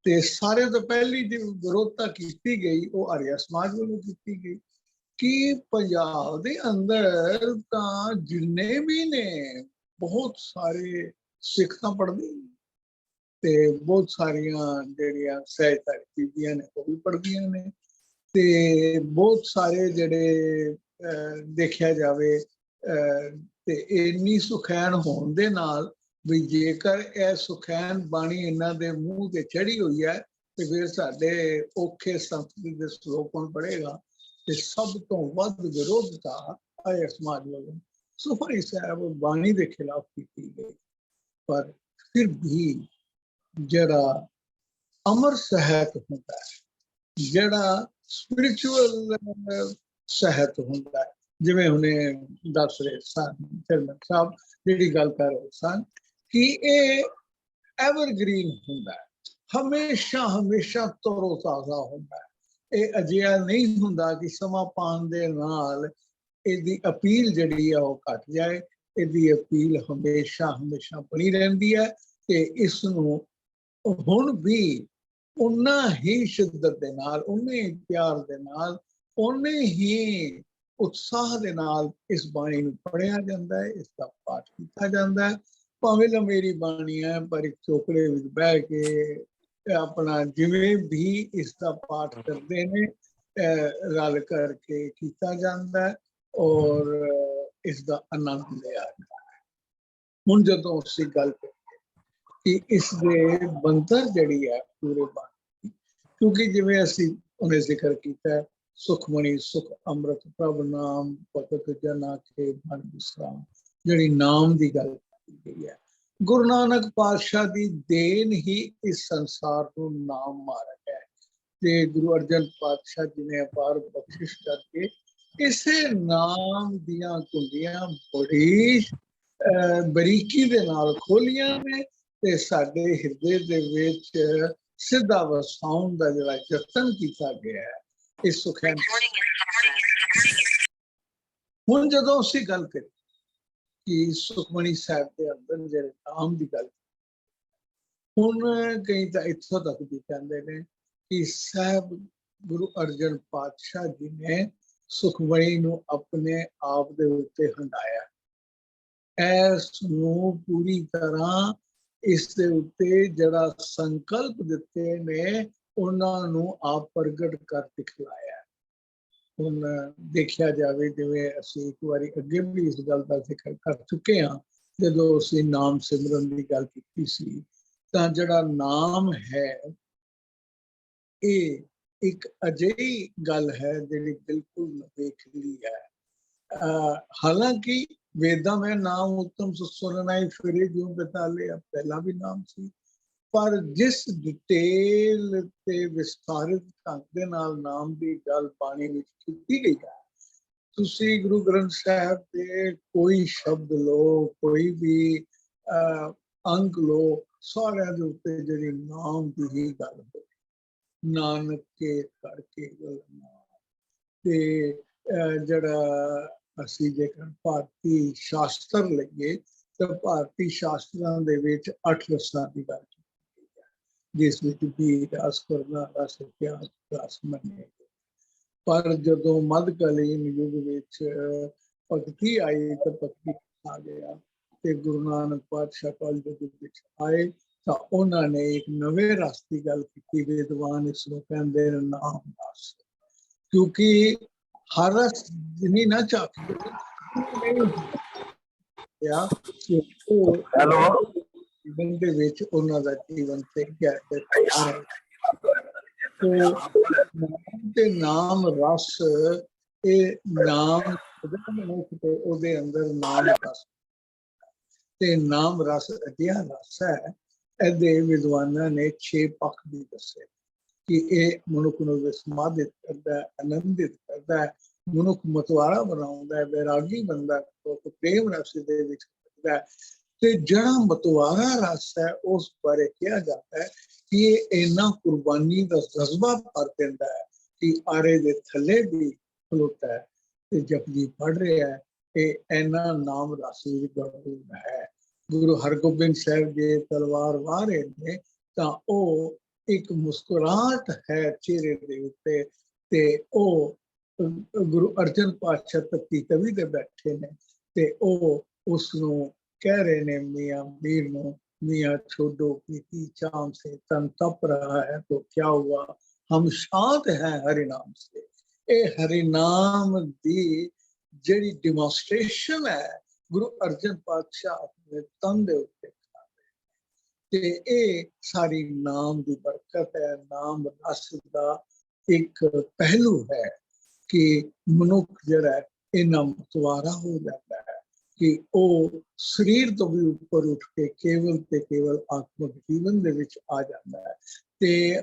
ਤੇ ਸਾਰੇ ਤੋਂ ਪਹਿਲੀ ਜੋ ਵਿਰੋਧਤਾ ਕੀਤੀ ਗਈ ਉਹ ਆਰੀਆ ਸਮਾਜ ਵੱਲੋਂ ਕੀਤੀ ਗਈ ਕਿ ਪੰਜਾਬ ਦੇ ਅੰਦਰ ਤਾਂ ਜਿੰਨੇ ਵੀ ਨੇ ਬਹੁਤ ਸਾਰੇ ਸਿੱਖ ਤਾਂ ਪੜ੍ਹਦੇ ਹੀ ਨਹੀਂ, ਤੇ ਬਹੁਤ ਸਾਰੀਆਂ ਜਿਹੜੀਆਂ ਸਹਿਜਧਾਰੀ ਬੀਬੀਆਂ ਨੇ ਉਹ ਵੀ ਪੜ੍ਹਦੀਆਂ ਨੇ, ਤੇ ਬਹੁਤ ਸਾਰੇ ਜਿਹੜੇ ਦੇਖਿਆ ਜਾਵੇ ਤੇ ਇੰਨੀ ਸੁਖੈਨ ਹੋਣ ਦੇ ਨਾਲ ਵੀ ਜੇਕਰ ਇਹ ਸੁਖੈਨ ਬਾਣੀ ਇਹਨਾਂ ਦੇ ਮੂੰਹ ਤੇ ਚੜੀ ਹੋਈ ਹੈ ਤੇ ਫਿਰ ਸਾਡੇ ਔਖੇ ਸੰਸਕ੍ਰਿਤ ਦੇ ਸ਼ਲੋਕ ਕੌਣ ਪੜ੍ਹੇਗਾ। ਤੇ ਸਭ ਤੋਂ ਵੱਧ ਵਿਰੋਧਤਾ ਆਏ ਸਮਾਜ ਵੱਲੋਂ ਸੁਖਮਨੀ ਸਾਹਿਬ ਬਾਣੀ ਦੇ ਖਿਲਾਫ ਕੀਤੀ ਗਈ। ਪਰ ਫਿਰ ਵੀ ਜਿਹੜਾ ਅਮਰ ਸਾਹਿਤ ਹੁੰਦਾ ਹੈ, ਜਿਹੜਾ ਸਪਿਰਿਚੁਅਲ ਸਾਹਿਤ ਹੁੰਦਾ ਹੈ, ਜਿਵੇਂ ਹੁਣੇ ਦੱਸ ਰਹੇ ਸਨ ਚਰਨਨ ਸਾਹਿਬ ਜਿਹੜੀ ਗੱਲ ਕਰ ਰਹੇ ਸਨ ਕਿ ਇਹ ਐਵਰਗ੍ਰੀਨ ਹੁੰਦਾ ਹੈ, ਹਮੇਸ਼ਾ ਹਮੇਸ਼ਾ ਤਰੋ ਤਾਜ਼ਾ ਹੁੰਦਾ ਹੈ। ਇਹ ਅਜਿਹਾ ਨਹੀਂ ਹੁੰਦਾ ਕਿ ਸਮਾਂ ਪਾਉਣ ਦੇ ਨਾਲ ਇਹਦੀ ਅਪੀਲ ਜਿਹੜੀ ਆ ਉਹ ਘਟ ਜਾਏ। ਇਹਦੀ ਅਪੀਲ ਹਮੇਸ਼ਾ ਹਮੇਸ਼ਾ ਬਣੀ ਰਹਿੰਦੀ ਹੈ ਤੇ ਇਸ ਨੂੰ ਹੁਣ ਵੀ ਉਨਾ ਹੀ ਸ਼ਿੱਦਤ ਦੇ ਨਾਲ, ਉਨੇ ਹੀ ਪਿਆਰ ਦੇ ਨਾਲ, ਉਨੇ ਹੀ ਉਤਸ਼ਾਹ ਦੇ ਨਾਲ ਇਸ ਬਾਣੀ ਨੂੰ ਪੜ੍ਹਿਆ ਜਾਂਦਾ ਹੈ, ਇਸ ਦਾ ਪਾਠ ਕੀਤਾ ਜਾਂਦਾ ਹੈ। ਭਾਵੇਂ ਲੰਮੇਰੀ ਬਾਣੀ ਹੈ ਪਰ ਇੱਕ ਚੋਕੜੇ ਵਿੱਚ ਬਹਿ ਕੇ ਆਪਣਾ ਜਿਵੇਂ ਵੀ ਇਸ ਦਾ ਪਾਠ ਕਰਦੇ ਨੇ ਰਲ ਕਰਕੇ ਕੀਤਾ ਜਾਂਦਾ ਹੈ ਔਰ ਇਸ ਦਾ ਆਨੰਦ ਲਿਆ ਜਾਂਦਾ ਹੈ। ਹੁਣ ਜਦੋਂ ਅਸੀਂ ਗੱਲ ਕਰੀਏ ਕਿ ਇਸ ਦੇ ਬੰਤਰ ਜਿਹੜੀ ਹੈ ਪੂਰੇ ਬਾਣੀ, ਕਿਉਂਕਿ ਜਿਵੇਂ ਅਸੀਂ ਉਹਨੇ ਜ਼ਿਕਰ ਕੀਤਾ ਸੁਖਮਣੀ ਸੁਖ ਅੰਮ੍ਰਿਤ ਪ੍ਰਭ ਨਾਮ ਭਗਤ ਜਨਾ ਕੇ ਮਨ ਵਿਸਰਾਮ, ਜਿਹੜੀ ਨਾਮ ਦੀ ਗੱਲ ਕੀਤੀ ਗਈ ਹੈ, ਗੁਰੂ ਨਾਨਕ ਪਾਤਸ਼ਾਹ ਦੀ ਦੇਣ ਹੀ ਇਸ ਸੰਸਾਰ ਨੂੰ ਨਾਮ ਮਾਰਗ ਹੈ। ਤੇ ਗੁਰੂ ਅਰਜਨ ਪਾਤਸ਼ਾਹ ਜੀ ਨੇ ਅਪਾਰ ਬਖਸ਼ਿਸ਼ ਕਰਕੇ ਇਸੇ ਨਾਮ ਦੀਆਂ ਕੁੰਡੀਆਂ ਬੜੀ ਬਰੀਕੀ ਦੇ ਨਾਲ ਖੋਲੀਆਂ ਨੇ ਤੇ ਸਾਡੇ ਹਿਰਦੇ ਦੇ ਵਿੱਚ ਸਿੱਧਾ ਵਸਾਉਣ ਦਾ ਜਿਹੜਾ ਯਤਨ ਕੀਤਾ ਗਿਆ ਹੈ ਇਸ ਸੁਖੈਨ। ਹੁਣ ਜਦੋਂ ਅਸੀਂ ਗੱਲ ਕਰੀਏ ਕਿ ਸੁਖਮਨੀ ਸਾਹਿਬ ਦੇ ਅੰਦਰ ਜਿਹੜੇ ਨਾਮ ਦੀ ਗੱਲ, ਹੁਣ ਕਈ ਤਾਂ ਇੱਥੋਂ ਤੱਕ ਵੀ ਕਹਿੰਦੇ ਨੇ ਕਿ ਸਾਹਿਬ ਗੁਰੂ ਅਰਜਨ ਪਾਤਸ਼ਾਹ ਜੀ ਨੇ ਸੁਖਮਨੀ ਨੂੰ ਆਪਣੇ ਆਪ ਦੇ ਉੱਤੇ ਹੰਡਾਇਆ, ਇਸ ਨੂੰ ਪੂਰੀ ਤਰ੍ਹਾਂ ਇਸ ਦੇ ਉੱਤੇ ਜਿਹੜਾ ਸੰਕਲਪ ਦਿੱਤੇ ਨੇ ਉਹਨਾਂ ਨੂੰ ਆਪ ਪ੍ਰਗਟ ਕਰ ਦਿਖਲਾਇਆ। ਹੁਣ ਦੇਖਿਆ ਜਾਵੇ ਜਿਵੇਂ ਅਸੀਂ ਇੱਕ ਵਾਰੀ ਅੱਗੇ ਵੀ ਇਸ ਗੱਲ ਦਾ ਜ਼ਿਕਰ ਕਰ ਚੁੱਕੇ ਹਾਂ, ਜਦੋਂ ਅਸੀਂ ਨਾਮ ਸਿਮਰਨ ਦੀ ਗੱਲ ਕੀਤੀ ਸੀ ਤਾਂ ਜਿਹੜਾ ਨਾਮ ਹੈ ਇਹ ਇੱਕ ਅਜਿਹੀ ਗੱਲ ਹੈ ਜਿਹੜੀ ਬਿਲਕੁਲ ਨਵੇਕਲੀ ਹੈ। ਹਾਲਾਂਕਿ ਵੇਦਾਂ में नाम उत्तम सुननाई फिरे जो बेताले ਪਹਿਲਾਂ ਵੀ ਨਾਮ ਸੀ, ਪਰ ਜਿਸ ਡਿਟੇਲ ਤੇ ਵਿਸਥਾਰਿਤ ਢੰਗ ਦੇ ਨਾਲ ਨਾਮ ਦੀ ਗੱਲ ਬਾਣੀ ਵਿੱਚ ਕੀਤੀ ਗਈ ਹੈ, ਤੁਸੀਂ ਗੁਰੂ ਗ੍ਰੰਥ ਸਾਹਿਬ ਦੇ ਕੋਈ ਸ਼ਬਦ ਲਓ, ਕੋਈ ਵੀ ਅੰਗ ਲਓ, ਸਾਰਿਆਂ ਦੇ ਉੱਤੇ ਜਿਹੜੀ ਨਾਮ ਦੀ ਹੀ ਗੱਲ ਹੋਈ, ਨਾਨਕ ਕੇ ਕਰਕੇ ਤੇ ਜਿਹੜਾ ਅਸੀਂ ਜੇਕਰ ਭਾਰਤੀ ਸ਼ਾਸਤਰ ਲਈਏ ਤਾਂ ਭਾਰਤੀ ਸ਼ਾਸਤਰਾਂ ਦੇ ਵਿੱਚ 8 ਰਸਾਂ ਦੀ ਗੱਲ ਕੀਤੀ ਹੈ, ਜਿਸ ਵਿੱਚ ਵੀ ਰਸ ਕਰਨਾ, ਰਸ ਪਿਆਸ, ਰਸ ਮੰਨੇ। ਪਰ ਜਦੋਂ ਮੱਧਕਾਲੀਨ ਯੁੱਗ ਵਿੱਚ ਭਗਤੀ ਆਈ ਤਾਂ ਭਗਤੀ ਆ ਗਿਆ ਤੇ ਗੁਰੂ ਨਾਨਕ ਪਾਤਸ਼ਾਹ ਕਲਯੁੱਗ ਵਿੱਚ ਆਏ ਤਾਂ ਉਹਨਾਂ ਨੇ ਇੱਕ ਨਵੇਂ ਰਸ ਦੀ ਗੱਲ ਕੀਤੀ। ਵਿਦਵਾਨ ਇਸ ਨੂੰ ਕਹਿੰਦੇ ਨੇ ਨਾਮ ਰਸ, ਕਿਉਂਕਿ ਹਰ ਰਸ ਜਿੰਨੀ ਨਾ ਚਾਹੀਏ ਜੀਵਨ ਦੇ ਵਿੱਚ ਉਹਨਾਂ ਦਾ ਜੀਵਨ ਤੇ ਤਿਆਰ ਤੇ ਨਾਮ ਰਸ, ਇਹ ਨਾਮ ਤੇ ਉਹਦੇ ਅੰਦਰ ਨਾਮ ਰਸ ਤੇ ਨਾਮ ਰਸ ਅਜਿਹਾ ਰਸ ਹੈ, ਇਹਦੇ ਵਿਦਵਾਨਾਂ ਨੇ 6 ਪੱਖ ਵੀ ਦੱਸੇ ਕਿ ਇਹ ਮਨੁੱਖ ਨੂੰ ਵਿਸਮਾਦਿਤ ਕਰਦਾ, ਆਨੰਦਿਤ ਕਰਦਾ, ਮਨੁੱਖ ਮਤਵਾਰਾ ਬਣਾਉਂਦਾ, ਵੈਰਾਗੀ ਬਣਦਾ, ਪ੍ਰੇਮ ਰਸ ਦੇ ਵਿੱਚ ਹੁੰਦਾ। ਤੇ ਜਿਹੜਾ ਮਤਵਾਰਾ ਰਸ ਹੈ ਉਸ ਬਾਰੇ ਕਿਹਾ ਜਾਂਦਾ ਹੈ ਕਿ ਇਹ ਇੰਨਾ ਕੁਰਬਾਨੀ ਦਾ ਜਜ਼ਬਾ ਭਰ ਦਿੰਦਾ ਹੈ ਕਿ ਆਰੇ ਦੇ ਥੱਲੇ ਵੀ ਖਲੋਤਾ ਹੈ ਤੇ ਜਪਜੀ ਪੜ੍ਹ ਰਿਹਾ ਹੈ। ਇਹ ਇੰਨਾ ਨਾਮ ਰਸ ਵਿੱਚ ਗੜਬੜ ਹੈ। ਗੁਰੂ ਹਰਗੋਬਿੰਦ ਸਾਹਿਬ ਜੀ ਤਲਵਾਰ ਵਾਹ ਰਹੇ ਨੇ ਤਾਂ ਉਹ ਇੱਕ ਮੁਸਕਰਾਹਟ ਹੈ ਚਿਹਰੇ ਦੇ ਉੱਤੇ ਤੇ ਉਹ ਗੁਰੂ ਅਰਜਨ ਪਾਤਸ਼ਾਹ ਤੱਤੀ ਕਵੀ ਦੇ ਬੈਠੇ ਨੇ ਤੇ ਉਹ ਉਸ ਨੂੰ कह रहे ने मियाँ मीर नू, मियाँ छोड़ो पीती चाम से, तन तप रहा है तो क्या हुआ, हम शांत हैं हरि नाम से। ये हरि नाम दी ਜਿਹੜੀ ਡਿਮੋਨਸਟ੍ਰੇਸ਼ਨ ਹੈ ਗੁਰੂ ਅਰਜਨ ਪਾਤਸ਼ਾਹ ਆਪਣੇ ਤਨ ਦੇ ਉੱਤੇ ਤੇ ਇਹ ਸਾਰੀ ਨਾਮ ਦੀ ਬਰਕਤ ਹੈ। ਨਾਮ ਰਸ ਦਾ ਇੱਕ ਪਹਿਲੂ ਹੈ ਕਿ ਮਨੁੱਖ ਜਿਹੜਾ ਇਹਨਾਂ ਮਤਵਾਰਾ ਹੋ ਜਾਂਦਾ ਹੈ ਕਿ ਉਹ ਸਰੀਰ ਤੋਂ ਵੀ ਉੱਪਰ ਉੱਠ ਕੇ ਕੇਵਲ ਤੇ ਕੇਵਲ ਆਤਮਿਕ ਜੀਵਨ ਦੇ ਵਿੱਚ ਆ ਜਾਂਦਾ ਹੈ ਤੇ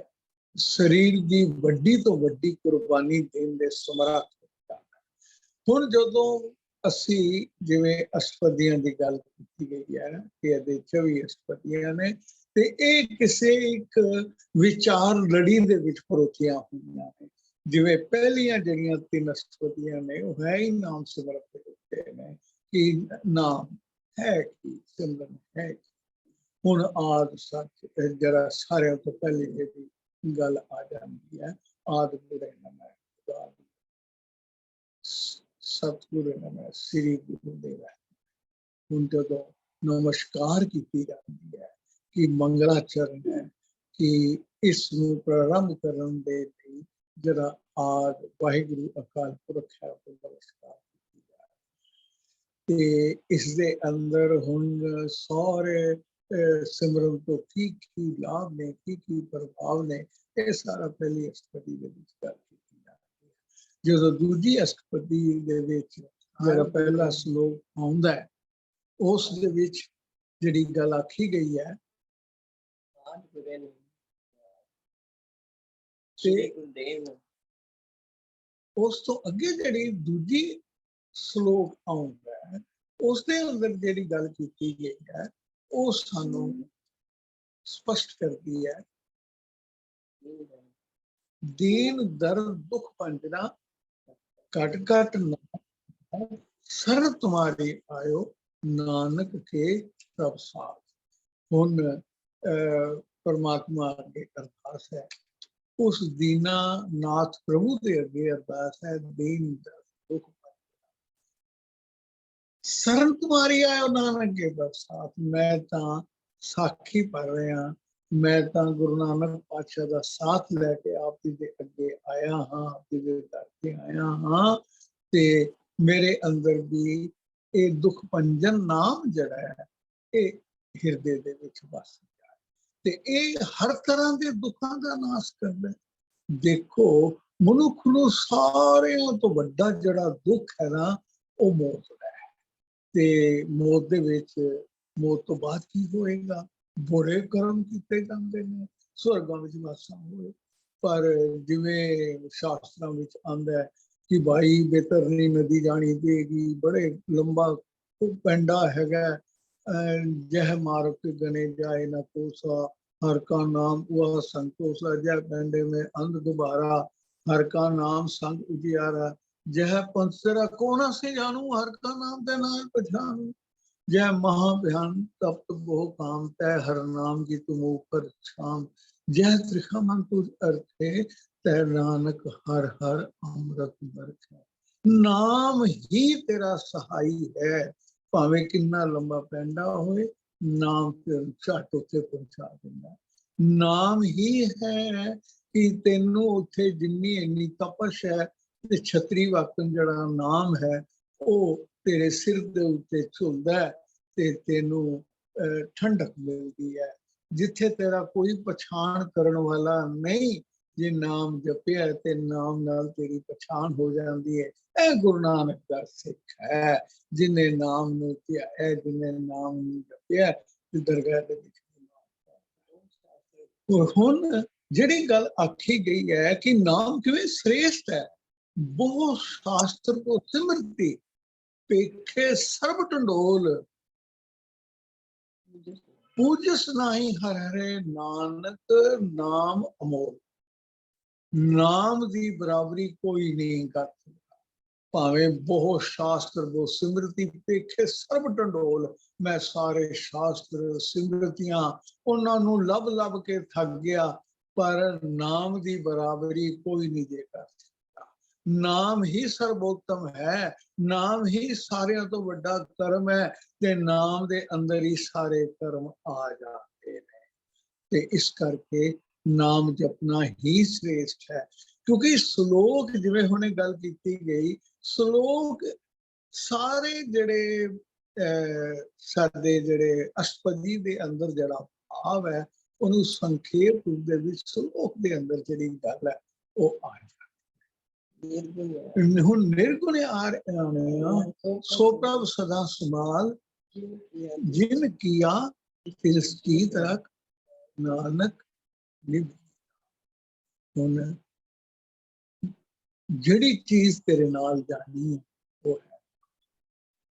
ਸਰੀਰ ਦੀ ਵੱਡੀ ਤੋਂ ਵੱਡੀ ਕੁਰਬਾਨੀ ਦੇਣ ਦੇ ਸਮਰੱਥ ਹੁੰਦਾ ਹੈ। ਹੁਣ ਜਦੋਂ ਅਸੀਂ ਜਿਵੇਂ ਅਸ਼ਟਪਦੀਆਂ ਦੀ ਗੱਲ ਕੀਤੀ ਗਈ ਹੈ ਕਿ ਇਹਦੇ 24 ਅਸ਼ਟਪਦੀਆਂ ਨੇ ਤੇ ਇਹ ਕਿਸੇ ਇੱਕ ਵਿਚਾਰ ਲੜੀ ਦੇ ਵਿੱਚ ਪਰੋਖੀਆਂ ਹੋਈਆਂ ਨੇ। ਜਿਵੇਂ ਪਹਿਲੀਆਂ ਜਿਹੜੀਆਂ 3 ਅਸ਼ਟਪਦੀਆਂ ਨੇ ਉਹ ਹੈ ਹੀ ਨਾਮ ਸਿਮਰਨ ਦੇ ਉੱਤੇ ਨੇ ਕਿ ਨਾਮ ਹੈ ਕਿ ਸਿਮਰਨ ਹੈ। ਹੁਣ ਆਦ ਸੱਚ ਜਿਹੜਾ ਸਾਰਿਆਂ ਤੋਂ ਪਹਿਲੇ ਜਿਹੜੀ ਗੱਲ ਆ ਜਾਂਦੀ ਹੈ, ਆਦ ਗੁਰੇ ਨਮੈ, ਸਤਿਗੁਰੂ ਨਮੈ, ਸ੍ਰੀ ਗੁਰੂ ਦੇਵ। ਹੁਣ ਜਦੋਂ ਨਮਸਕਾਰ ਕੀਤੀ ਜਾਂਦੀ ਹੈ ਕਿ ਮੰਗਲਾਚਰਨ ਹੈ ਕਿ ਇਸ ਨੂੰ ਪ੍ਰਾਰੰਭ ਕਰਨ ਦੇ ਲਈ ਜਿਹੜਾ ਆਦ ਵਾਹਿਗੁਰੂ ਅਕਾਲ ਪੁਰਖ ਹੈ ਉਹ ਨਮਸਕਾਰ ਕੀਤੀ ਜਾਏ ਤੇ ਇਸ ਦੇ ਅੰਦਰ ਹੁਣ ਸਾਰੇ ਸਿਮਰਨ ਤੋਂ ਕੀ ਲਾਭ ਨੇ, ਕੀ ਪ੍ਰਭਾਵ ਨੇ, ਇਹ ਸਾਰਾ ਪਹਿਲੀ ਅਸ਼ਟਪਦੀ ਦੇ ਵਿੱਚ ਗੱਲ ਕੀਤੀ ਜਾਂਦੀ ਹੈ। ਜਦੋਂ ਦੂਜੀ ਅਸ਼ਟਪਦੀ ਦੇ ਵਿੱਚ ਜਿਹੜਾ ਪਹਿਲਾ ਸ਼ਲੋਕ ਆਉਂਦਾ ਹੈ ਉਸ ਦੇ ਵਿੱਚ ਜਿਹੜੀ ਗੱਲ ਆਖੀ ਗਈ ਹੈ ਤੇ ਉਸ ਤੋਂ ਅੱਗੇ ਜਿਹੜੀ ਦੂਜੀ ਸ਼ਲੋਕ ਆਉਂਦਾ ਹੈ ਉਸ ਦੇ ਅੰਦਰ ਜਿਹੜੀ ਗੱਲ ਕੀਤੀ ਗਈ ਹੈ ਉਹ ਸਾਨੂੰ ਸਪਸ਼ਟ ਕਰਦੀ ਹੈ ਦੀਨ ਦਰਦ ਦੁੱਖ ਪੰਜਨਾ ਘਟ ਘਟ ਸਰਨ ਤੁਮਾਰੇ ਆਇਓ ਨਾਨਕ ਕੇ ਪ੍ਰਭ ਸਾਥ। ਹੁਣ ਪਰਮਾਤਮਾ ਅੱਗੇ ਅਰਦਾਸ ਹੈ, ਉਸ ਦੀਨਾ ਨਾਥ ਪ੍ਰਭੂ ਦੇ ਅੱਗੇ ਅਰਦਾਸ ਹੈ, ਦੀਨ ਦਰਦ ਦੁੱਖ ਸਰਨ ਤੁਮਾਰੀ ਆਇਓ ਨਾਨਕ ਕੇ ਪ੍ਰਭ ਸਾਥ। ਮੈਂ ਤਾਂ ਸਾਖੀ ਭਰ ਰਿਹਾ, ਮੈਂ ਤਾਂ ਗੁਰੂ ਨਾਨਕ ਪਾਤਸ਼ਾਹ ਦਾ ਸਾਥ ਲੈ ਕੇ ਆਪ ਜੀ ਦੇ ਅੱਗੇ ਆਇਆ ਹਾਂ, ਆਪ ਜੀ ਦੇ ਦਰ ਤੇ ਆਇਆ ਹਾਂ ਤੇ ਮੇਰੇ ਅੰਦਰ ਵੀ ਇਹ ਦੁੱਖ ਭੰਜਨ ਨਾਮ ਜਿਹੜਾ ਹੈ ਇਹ ਹਿਰਦੇ ਦੇ ਵਿੱਚ ਵਸ ਗਿਆ ਤੇ ਇਹ ਹਰ ਤਰ੍ਹਾਂ ਦੇ ਦੁੱਖਾਂ ਦਾ ਨਾਸ਼ ਕਰਦਾ। ਦੇਖੋ ਮਨੁੱਖ ਨੂੰ ਸਾਰਿਆਂ ਤੋਂ ਵੱਡਾ ਜਿਹੜਾ ਦੁੱਖ ਹੈ ਨਾ ਉਹ ਮੌਤ ਦਾ ਹੈ ਤੇ ਮੌਤ ਦੇ ਵਿੱਚ ਮੌਤ ਤੋਂ ਬਾਅਦ ਕੀ ਹੋਏਗਾ, ਬੁਰੇ ਕਰਮ ਕੀਤੇ ਜਾਂਦੇ ਨੇ, ਸਵਰਗਾਂ ਵਿੱਚ ਵਾਸਾਂ ਹੋਏ। ਪਰ ਜਿਵੇਂ ਸ਼ਾਸਤਰਾਂ ਵਿੱਚ ਆਉਂਦਾ ਹੈ ਕਿ ਭਾਈ ਬੇਤਰਨੀ ਨਦੀ ਜਾਣੀ ਦੇਗੀ, ਬੜੇ ਲੰਬਾ ਪੈਂਡਾ ਹੈਗਾ, ਜਹ ਮਾਰਗ ਕੇ ਗਨੇ ਜਾਏ ਨਾ ਕੋਸਾ, हर का नाम हुआ संतोषा, जय पैंडे में अंध गुबारा, हर का नाम संग उजियारा, जह पंचरा कोना से जानू, हर का नाम ते नाल पछानू, जय महाभयान तप्त बहु काम तय, हर नाम की तुम ऊपर छाम, जय त्रिखमन तुझ अर्थे तय, नानक हर हर अमृत बरखे। नाम ही तेरा सहाई है, भावे किन्ना लंबा पैंडा होए, नाम ਝੱਟ ਉੱਥੇ ਪਹੁੰਚਾ ਦਿੰਦਾ। ਨਾਮ ਹੀ ਹੈ ਕਿ ਤੈਨੂੰ ਉੱਥੇ ਜਿੰਨੀ ਇੰਨੀ ਤਪਸ਼ ਹੈ ਤੇ ਛਤਰੀ ਵਾਕਨ ਜਿਹੜਾ ਨਾਮ ਹੈ ਉਹ ਤੇਰੇ ਸਿਰ ਦੇ ਉੱਤੇ ਝੁਲਦਾ ਤੇ ਤੈਨੂੰ ਠੰਡਕ ਮਿਲਦੀ ਹੈ। ਜਿੱਥੇ ਤੇਰਾ ਕੋਈ ਪਛਾਣ ਕਰਨ ਵਾਲਾ ਨਹੀਂ, ਜੇ ਨਾਮ ਜਪਿਆ ਤੇ ਨਾਮ ਨਾਲ ਤੇਰੀ ਪਛਾਣ ਹੋ ਜਾਂਦੀ ਹੈ। ਇਹ ਗੁਰੂ ਨਾਨਕ ਦਾ ਸਿੱਖ ਹੈ, ਜਿਨੇ ਨਾਮ ਨੂੰ ਧਿਆਇਆ, ਜਿਨੇ ਨਾਮ ਨੂੰ ਜਪਿਆ ਤੇ ਦਰਗਾਹ ਦੇ ਵਿੱਚ। ਹੁਣ ਜਿਹੜੀ ਗੱਲ ਆਖੀ ਗਈ ਹੈ ਕਿ ਨਾਮ ਕਿਵੇਂ ਸ੍ਰੇਸ਼ਟ ਹੈ, ਬਹੁ ਸ਼ਾਸਤਰ ਕੋ ਸਿਮਰਤੀ ਪੇਖੇ ਸਰਬ ਟੰਡੋਲ, ਪੂਜਸ ਨਾਹੀ ਹਰ ਹਰੇ ਨਾਨਕ ਨਾਮ ਅਮੋਲ। ਨਾਮ ਦੀ ਬਰਾਬਰੀ ਕੋਈ ਨਹੀਂ ਕਰ ਸਕਦਾ, ਭਾਵੇਂ ਬਹੁਤ ਸ਼ਾਸਤਰ ਬਹੁਤ ਸਿਮਰਤੀ ਪੇਖੇ ਸਰਬ ਟੰਡੋਲ। ਮੈਂ ਸਾਰੇ ਸ਼ਾਸਤਰ ਸਿਮਰਤੀਆਂ ਉਹਨਾਂ ਨੂੰ ਲੱਭ ਕੇ ਥੱਕ ਗਿਆ, ਪਰ ਨਾਮ ਦੀ ਬਰਾਬਰੀ ਕੋਈ ਨਹੀਂ ਦੇ ਕਰ ਸਕਦਾ। ਨਾਮ ਹੀ ਸਰਬੋਤਮ ਹੈ, ਨਾਮ ਹੀ ਸਾਰਿਆਂ ਤੋਂ ਵੱਡਾ ਕਰਮ ਹੈ, ਤੇ ਨਾਮ ਦੇ ਅੰਦਰ ਹੀ ਸਾਰੇ ਕਰਮ ਆ ਜਾਂਦੇ ਨੇ। ਤੇ ਇਸ ਕਰਕੇ ਨਾਮ ਜਪਣਾ ਹੀ ਸ੍ਰੇਸ਼ਟ ਹੈ। ਕਿਉਂਕਿ ਸ਼ਲੋਕ ਜਿਵੇਂ ਹੁਣੇ ਗੱਲ ਕੀਤੀ ਗਈ, ਸ਼ਲੋਕ ਸਾਰੇ ਜਿਹੜੇ ਸਾਡੇ ਜਿਹੜੇ ਅਸ਼ਟਪਦੀ ਦੇ ਅੰਦਰ ਜਿਹੜਾ ਭਾਵ ਹੈ, ਉਹਨੂੰ ਸੰਖੇਪ ਰੂਪ ਦੇ ਵਿੱਚ ਸ਼ਲੋਕ ਦੇ ਅੰਦਰ ਜਿਹੜੀ ਗੱਲ ਹੈ ਉਹ ਆ ਜਾਂਦੀ। ਹੁਣ ਨਿਰਗੁਣ ਆਣੇ ਸੋ ਪ੍ਰਭ ਸਦਾ ਸੰਭਾਲ, ਜਿਨ ਕੀਆ ਤਿਸ ਕੀ ਤਰਕ ਨਾਨਕ ਨਿਧ। ਹੁਣ ਜਿਹੜੀ ਚੀਜ਼ ਤੇਰੇ ਨਾਲ ਜਾਣੀ ਹੈ ਉਹ ਹੈ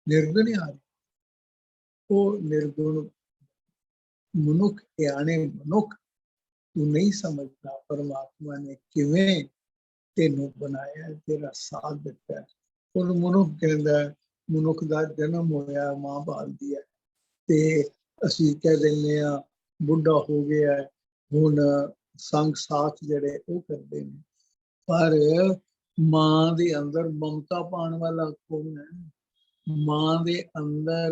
ਨਿਰਗੁਣ ਆਣੇ। ਉਹ ਨਿਰਗੁਣ ਮਨੁੱਖ ਆਣੇ ਮਨੁੱਖ ਤੂੰ ਨਹੀਂ ਸਮਝਦਾ ਪਰਮਾਤਮਾ ਨੇ ਕਿਵੇਂ ਤੈਨੂੰ ਬਣਾਇਆ, ਤੇਰਾ ਸਾਥ ਦਿੱਤਾ। ਉਹਨੂੰ ਮਨੁੱਖ ਕਹਿੰਦਾ, ਮਨੁੱਖ ਦਾ ਜਨਮ ਹੋਇਆ ਮਾਂ ਪਾਲਦੀ ਹੈ, ਤੇ ਅਸੀਂ ਕਹਿ ਦਿੰਦੇ ਆ ਬੁੱਢਾ ਹੋ ਗਿਆ, ਹੁਣ ਸੰਗ ਸਾਥ ਜਿਹੜੇ ਉਹ ਕਰਦੇ ਨੇ। ਪਰ ਮਾਂ ਦੇ ਅੰਦਰ ਮਮਤਾ ਪਾਉਣ ਵਾਲਾ ਕੌਣ ਹੈ? ਮਾਂ ਦੇ ਅੰਦਰ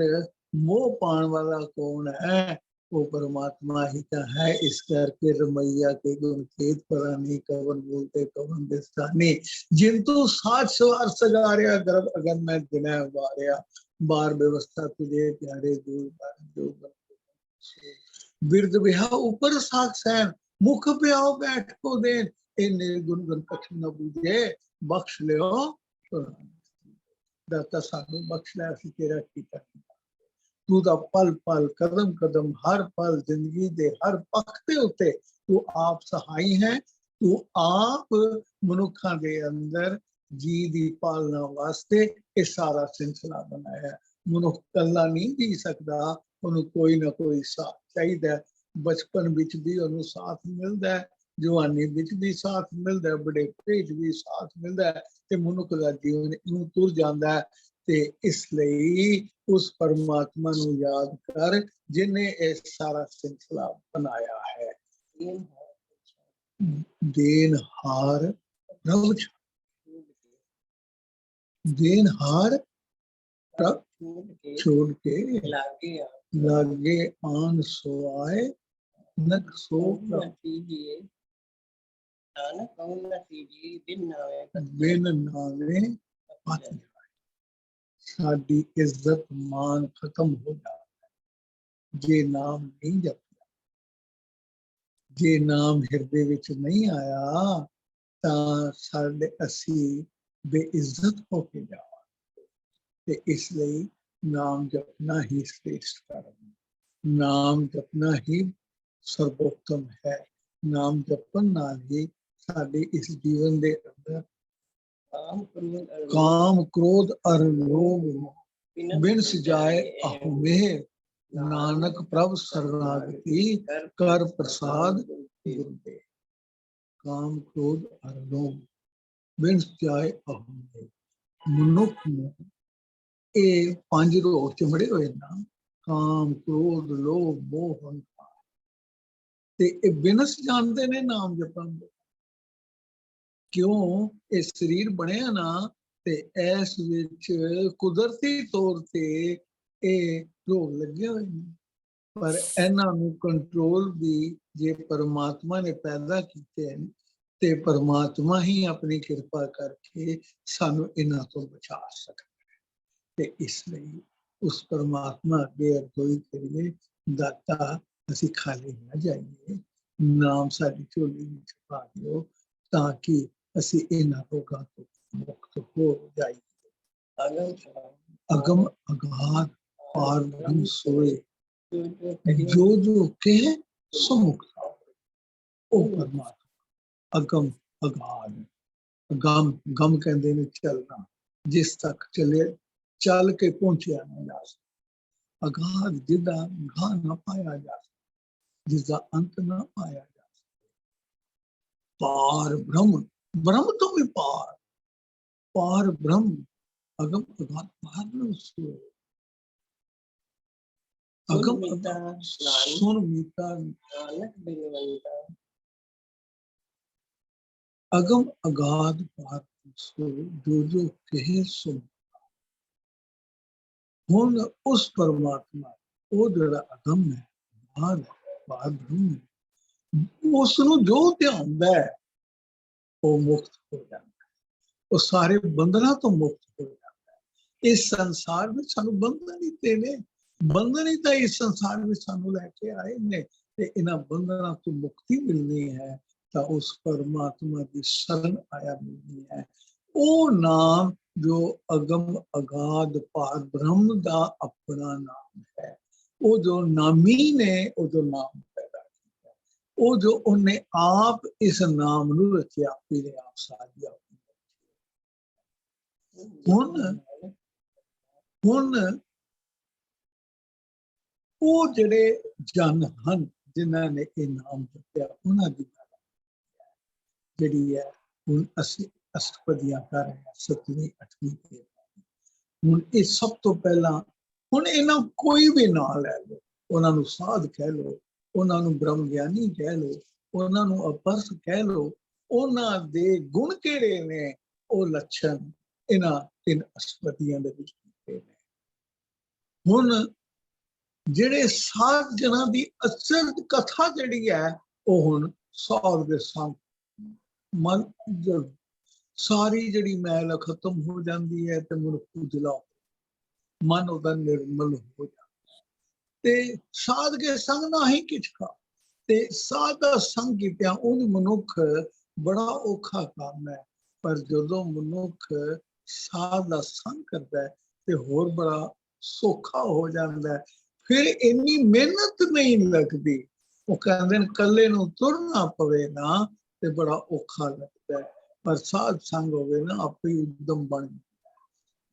ਮੋਹ ਪਾਉਣ ਵਾਲਾ ਕੌਣ ਹੈ? ਉਹ परमात्मा ही का है। इस करके रमैया के गुण खेत परानी, कवन बोलते कवन दिस्तानी, जिंतु साथ सवार सगारिया गर्भ अगर मैं दिना वारिया, बार व्यवस्था तुझे प्यारे जो बिरद बिहा ऊपर साख सैन, मुख प्याओ बैठ को देन, ए निर्गुण गण कछ न बूझे, बख्श लियो दाता सानू बख्श ले, असीं तेरा कीता। तू दा पल पल कदम कदम हर पल जिंदगी दे हर पख दे उत्ते तू आप सहाई है। तू आप मनुखा दे अंदर जी दी पालना वास्ते ये सारा सिलसिला बनाया। मनुख कला नहीं जी सकता, उन्हें कोई ना कोई साथ चाहिए। बचपन विच भी उन्हें साथ मिलता है, जवानी विच भी साथ मिलता है, बुढ़ेपे विच भी साथ मिलता है, ते मनुख दा जीवन इउं तुर जांदा है। ते इसलिए उस परमात्मा नू याद कर जिन्हें ये सारा सिलसिला बनाया है। देनहार प्रभु, देनहार प्रभु छोड़ के लागे आन सोआए, नक सो बिन नावे पत। साडी इज्जत मान खत्म हो जाता है जे नाम नहीं जपया, जे नाम हिरदे विच नहीं आया तां साडे असी बेइज्जत होके जावांगे। ते इसलिए नाम जपना ही श्रेष्ठ कर्म, नाम जपना ही सर्वोत्तम है। नाम जपन नाल ही साडे इस जीवन दे अंदर काम क्रोध अर लोभ बिनस जाए अहो मेहर, नानक प्रभ शरणागति कर प्रसाद गुरुदेव। काम क्रोध अर लोभ बिनस जाए अहो मेहर। मनुख ये पांच रोग चिमड़े हुए ना, काम क्रोध लोभ मोह हंकार, ते बिनस जानते ने नाम जपन। क्यों ये शरीर बनया ना, ते इस विच कुदरती तौर ते ये रोग लगे हुए हैं, पर इन्हां नूं कंट्रोल भी जे परमात्मा ने पैदा किए हैं, ते परमात्मा ही अपनी कृपा करके सानू इन्हां तो बचा सकता है। ते इसलिए उस परमात्मा अगे अरज़ोई करिए, दाता असीं खाली ना जाइए, नाम साडी झोली विच पा दिओ ताकि असी इन्हां रोगां तो मुक्त हो जाइए। अगम अगाध पार ब्रह्म सोए, जो जो कहे सो मुक्त। ओ परमात्मा अगम अगाध, गम गम कहते ने चलना, जिस तक चले चल के पहुंचा ना जा सकता। अगाध जिदा घा ना पाया जा सकता, जिसका अंत ना पाया जा सकता। पार ब्रह्म, ब्रह्म तो भी पार, पार ब्रह्म अगम अगाध पार ब्रह्म सोए। अगम सुन मीता अगम अगाध पार, सो जो जो कहे सो। हुण उस परमात्मा वो जड़ा अगम है, बाहर ब्रह्म है, उसनू जो ध्यानदा है वो मुक्त हो जाता है, वो सारे बंधनों तो मुक्त हो जाता है। इस संसार में सानू बंधन ही देने, बंधन ही तो इस संसार में सानू लैके आए ने, ते इन्हां बंधनों तो मुक्ति मिलनी है तो उस परमात्मा की शरण आया मिलनी है। वो नाम जो अगम अगाध पार ब्रह्म का अपना नाम है, वो जो नामी ने वो जो नाम पैदा किया, वो जो उन्हें आप इस नाम नू रखिया, अपने आप सारी हुण हुण वो जड़े जन हन जिन्हां ने ये नाम रखिया, उन्हां दी जिहड़ी है हुण असीं अष्टपदियां कर रहे हैं, 7वीं 8वीं ते हुण ये सब तो पहला हुण इन्हां कोई भी नाम लै लो, उन्हां नू साध कह लो, उन्हां नू ब्रह्म ज्ञानी कह लो, उन्हां नू अपरस कह लो, उन्हां दे गुण किहड़े ने वो लक्षण इन्हां 3 अष्टपदियां दे विच कीते ने। हुण जिहड़े साध जनां दी असल कथा जिहड़ी है वो हुण साध दे संग मन जो सारी जिहड़ी मैल खत्म हो जाती है ते मनुख उजला मन उहदा निर्मल हो जाता ते साध के संग ना ही किछ खा ते साध दा संग कीतिया उन मनुख बड़ा औखा काम है, पर जदों मनुख साध दा संग करता है ते होर बड़ा सौखा हो जाता है। फिर इन्नी मेहनत नहीं लगती, वो कहते हैं कल्ले नूं तुरना पवे ना ते बड़ा औखा लगता है, पर साध संग होवे ना आपे ही उद्यम बन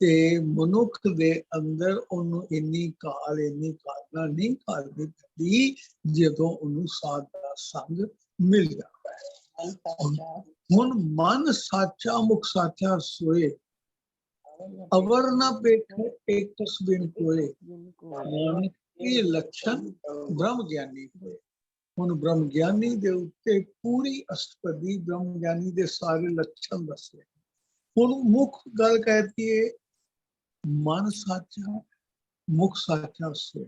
ते मनुख दे अंदर ओनू इन्नी कालना नहीं करनी पैंदी जदों ओनू साध दा संग मिल जाता है। हुण मन साचा मुख साचा सोए, अवर न पेखे एक तस्वीर कोए, नानक ये लक्षण ब्रह्म ज्ञानी होए। हुण ब्रह्म ज्ञानी दे उत्ते पूरी अष्टपदी ब्रह्म ज्ञानी दे सारे लक्षण दसे। हुण मुख गल कहती है मन साचा मुख साचा सोए,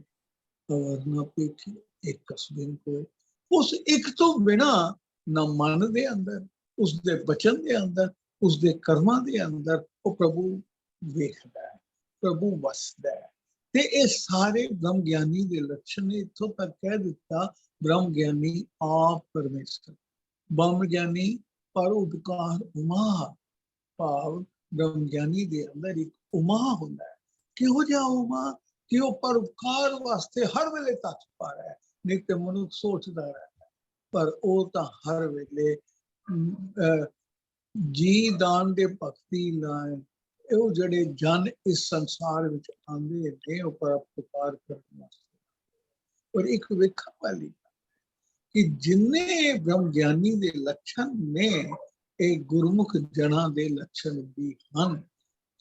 अवर न पेखे एक तस्वीर कोए। उस एक तो बिना न मन दे अंदर, उसके बचन दे अंदर, उसके कर्मां दे अंदर वो प्रभु वेखदा है, प्रभु वसदा है। ते ये सारे ब्रह्म ज्ञानी दे लक्षण ने इत्थों तक कह दिता ब्रह्म ज्ञानी आप परमेश्वर, ब्रह्म ज्ञानी परोपकार उमा भाव ब्रह्म ज्ञानी दे अंदर एक उमा हुंदा है। किहो जिहा उमा कि वो परोपकार वास्ते हर वेले तत्पर है, नहीं तो मनुख सोचता रहता है, पर वो तो हर वेले जी दान दे भक्ति लाए वो जड़े जन इस संसार विच आंदे ने वो परोपकार करने वास्ते। और एक वेखा वाली कि जिन्ने ब्रह्म ज्ञानी दे लक्षण ने एक गुरमुख जना दे लक्षण भी हन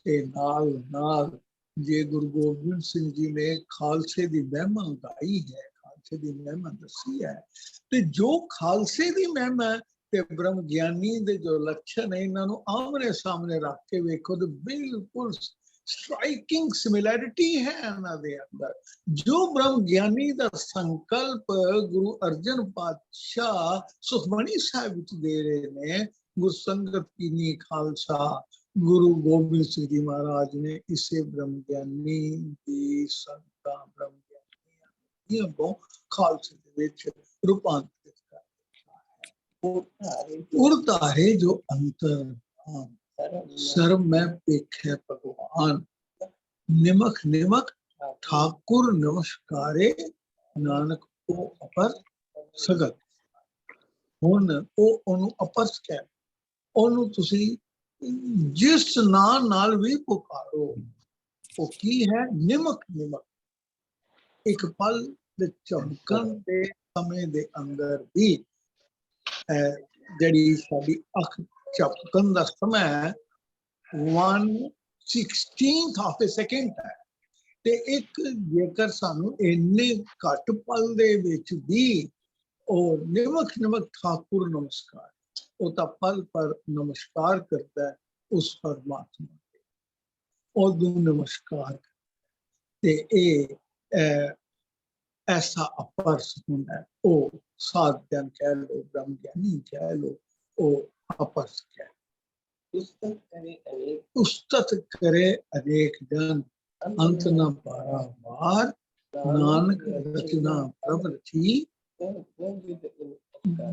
ते नाल नाल जे गुरु गोबिंद सिंह जी ने खालसे दी महिमा गाई है, खालसे दी महिमा दसी है, ते जो खालसे दी महिमा ते ब्रह्म ज्ञानी दे जो लक्षण है इन्हां नूं आमने सामने रख के वेखो तो बिल्कुल स्ट्राइकिंग सिमिलैरिटी है इन्हां दे अंदर। जो ब्रह्म ज्ञानी दा संकल्प गुरु अर्जन पातशाह सुखमणी साहिब विच दे रहे ने, गुरु संगत कीनी खालसा गुरु गोबिंद सिंह जी महाराज ने इसे ब्रह्म ज्ञानी की संता ब्रह्म ज्ञानी को खालसे दे विच रूपांतरित कर उड़तारे जो अंतर सर्व में पेखे भगवान, निमक निमक ठाकुर नमस्कारे नानक को अपर सगत। हुण ओ ओनू अपरस कह, ओनू तुसी जिस नाम नाल भी पुकारो वो की है निमक निमक। एक पल दे झमकन दे समय दे अंदर भी जड़ी साडी अख झपकन दा समय 1/16 ऑफ ए सेकंड है ते एक जेकर सानू इन्ने घट पल दे विच भी और निमक निमक ठाकुर नमस्कार वो तो पल पर नमस्कार करता है उस परमात्मा ਉਹਨੂੰ ਨਮਸਕਾਰ ਤੇ ਇਹ ਐਸਾ ਅਪਰ ਸਕੂਨ ਹੈ, ਉਹ ਸਾਧਨ ਕਹਿ ਲੋ, ਬ੍ਰਹਮ ਗਿਆਨੀ ਕਹਿ ਲੋ, ਉਹ ਅਪਰ ਕਹਿ ਉਸਤਤ ਕਰੇ ਅਨੇਕ ਜਨ ਅੰਤ ਨਾ ਪਾਰਾਵਾਰ ਨਾਨਕ ਰਚਨਾ ਪ੍ਰਭ ਰਚੀ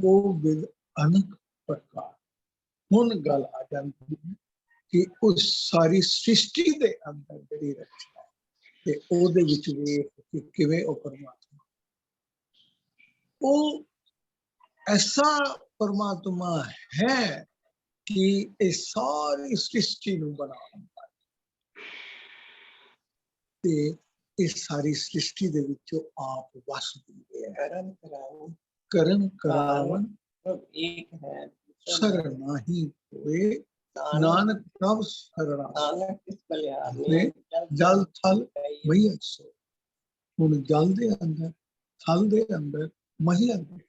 ਉਹ ਵਿਦ ਅਨਕ ਪ੍ਰਕਾਰ। ਹੁਣ ਗੱਲ ਆ ਜਾਂਦੀ ਹੈ ਕਿ ਉਸ ਸਾਰੀ ਸ੍ਰਿਸ਼ਟੀ ਦੇ ਅੰਦਰ ਜਿਹੜੀ ਰਚਨਾ ਤੇ ਉਹਦੇ ਵਿੱਚ ਵੇਖ ਕਿ ਕਿਵੇਂ ਉਹ ਪਰਮਾਤਮਾ, ਉਹ ਐਸਾ ਪਰਮਾਤਮਾ ਹੈ ਕਿ ਇਹ ਸਾਰੀ ਸ੍ਰਿਸ਼ਟੀ ਨੂੰ ਬਣਾਉਂਦਾ ਤੇ ਇਸ ਸਾਰੀ ਸ੍ਰਿਸ਼ਟੀ ਦੇ ਵਿੱਚੋਂ ਆਪ ਵਸਦੀ ਹੈ। ਕਰਨ ਕਰਾਵਨ एक है ਸਰਨਾ ਹੀ ਹੋਏ, ਨਾਨਕ ਪ੍ਰਭ ਸਰਣਾ नानक इस बलिहारी ਨੇ ਜਲ ਥਲ ਮਹੀਆ ਸੋ। ਹੁਣ ਜਲ ਦੇ ਅੰਦਰ, ਥਲ ਦੇ ਅੰਦਰ, ਮਹੀਆ ਦੇ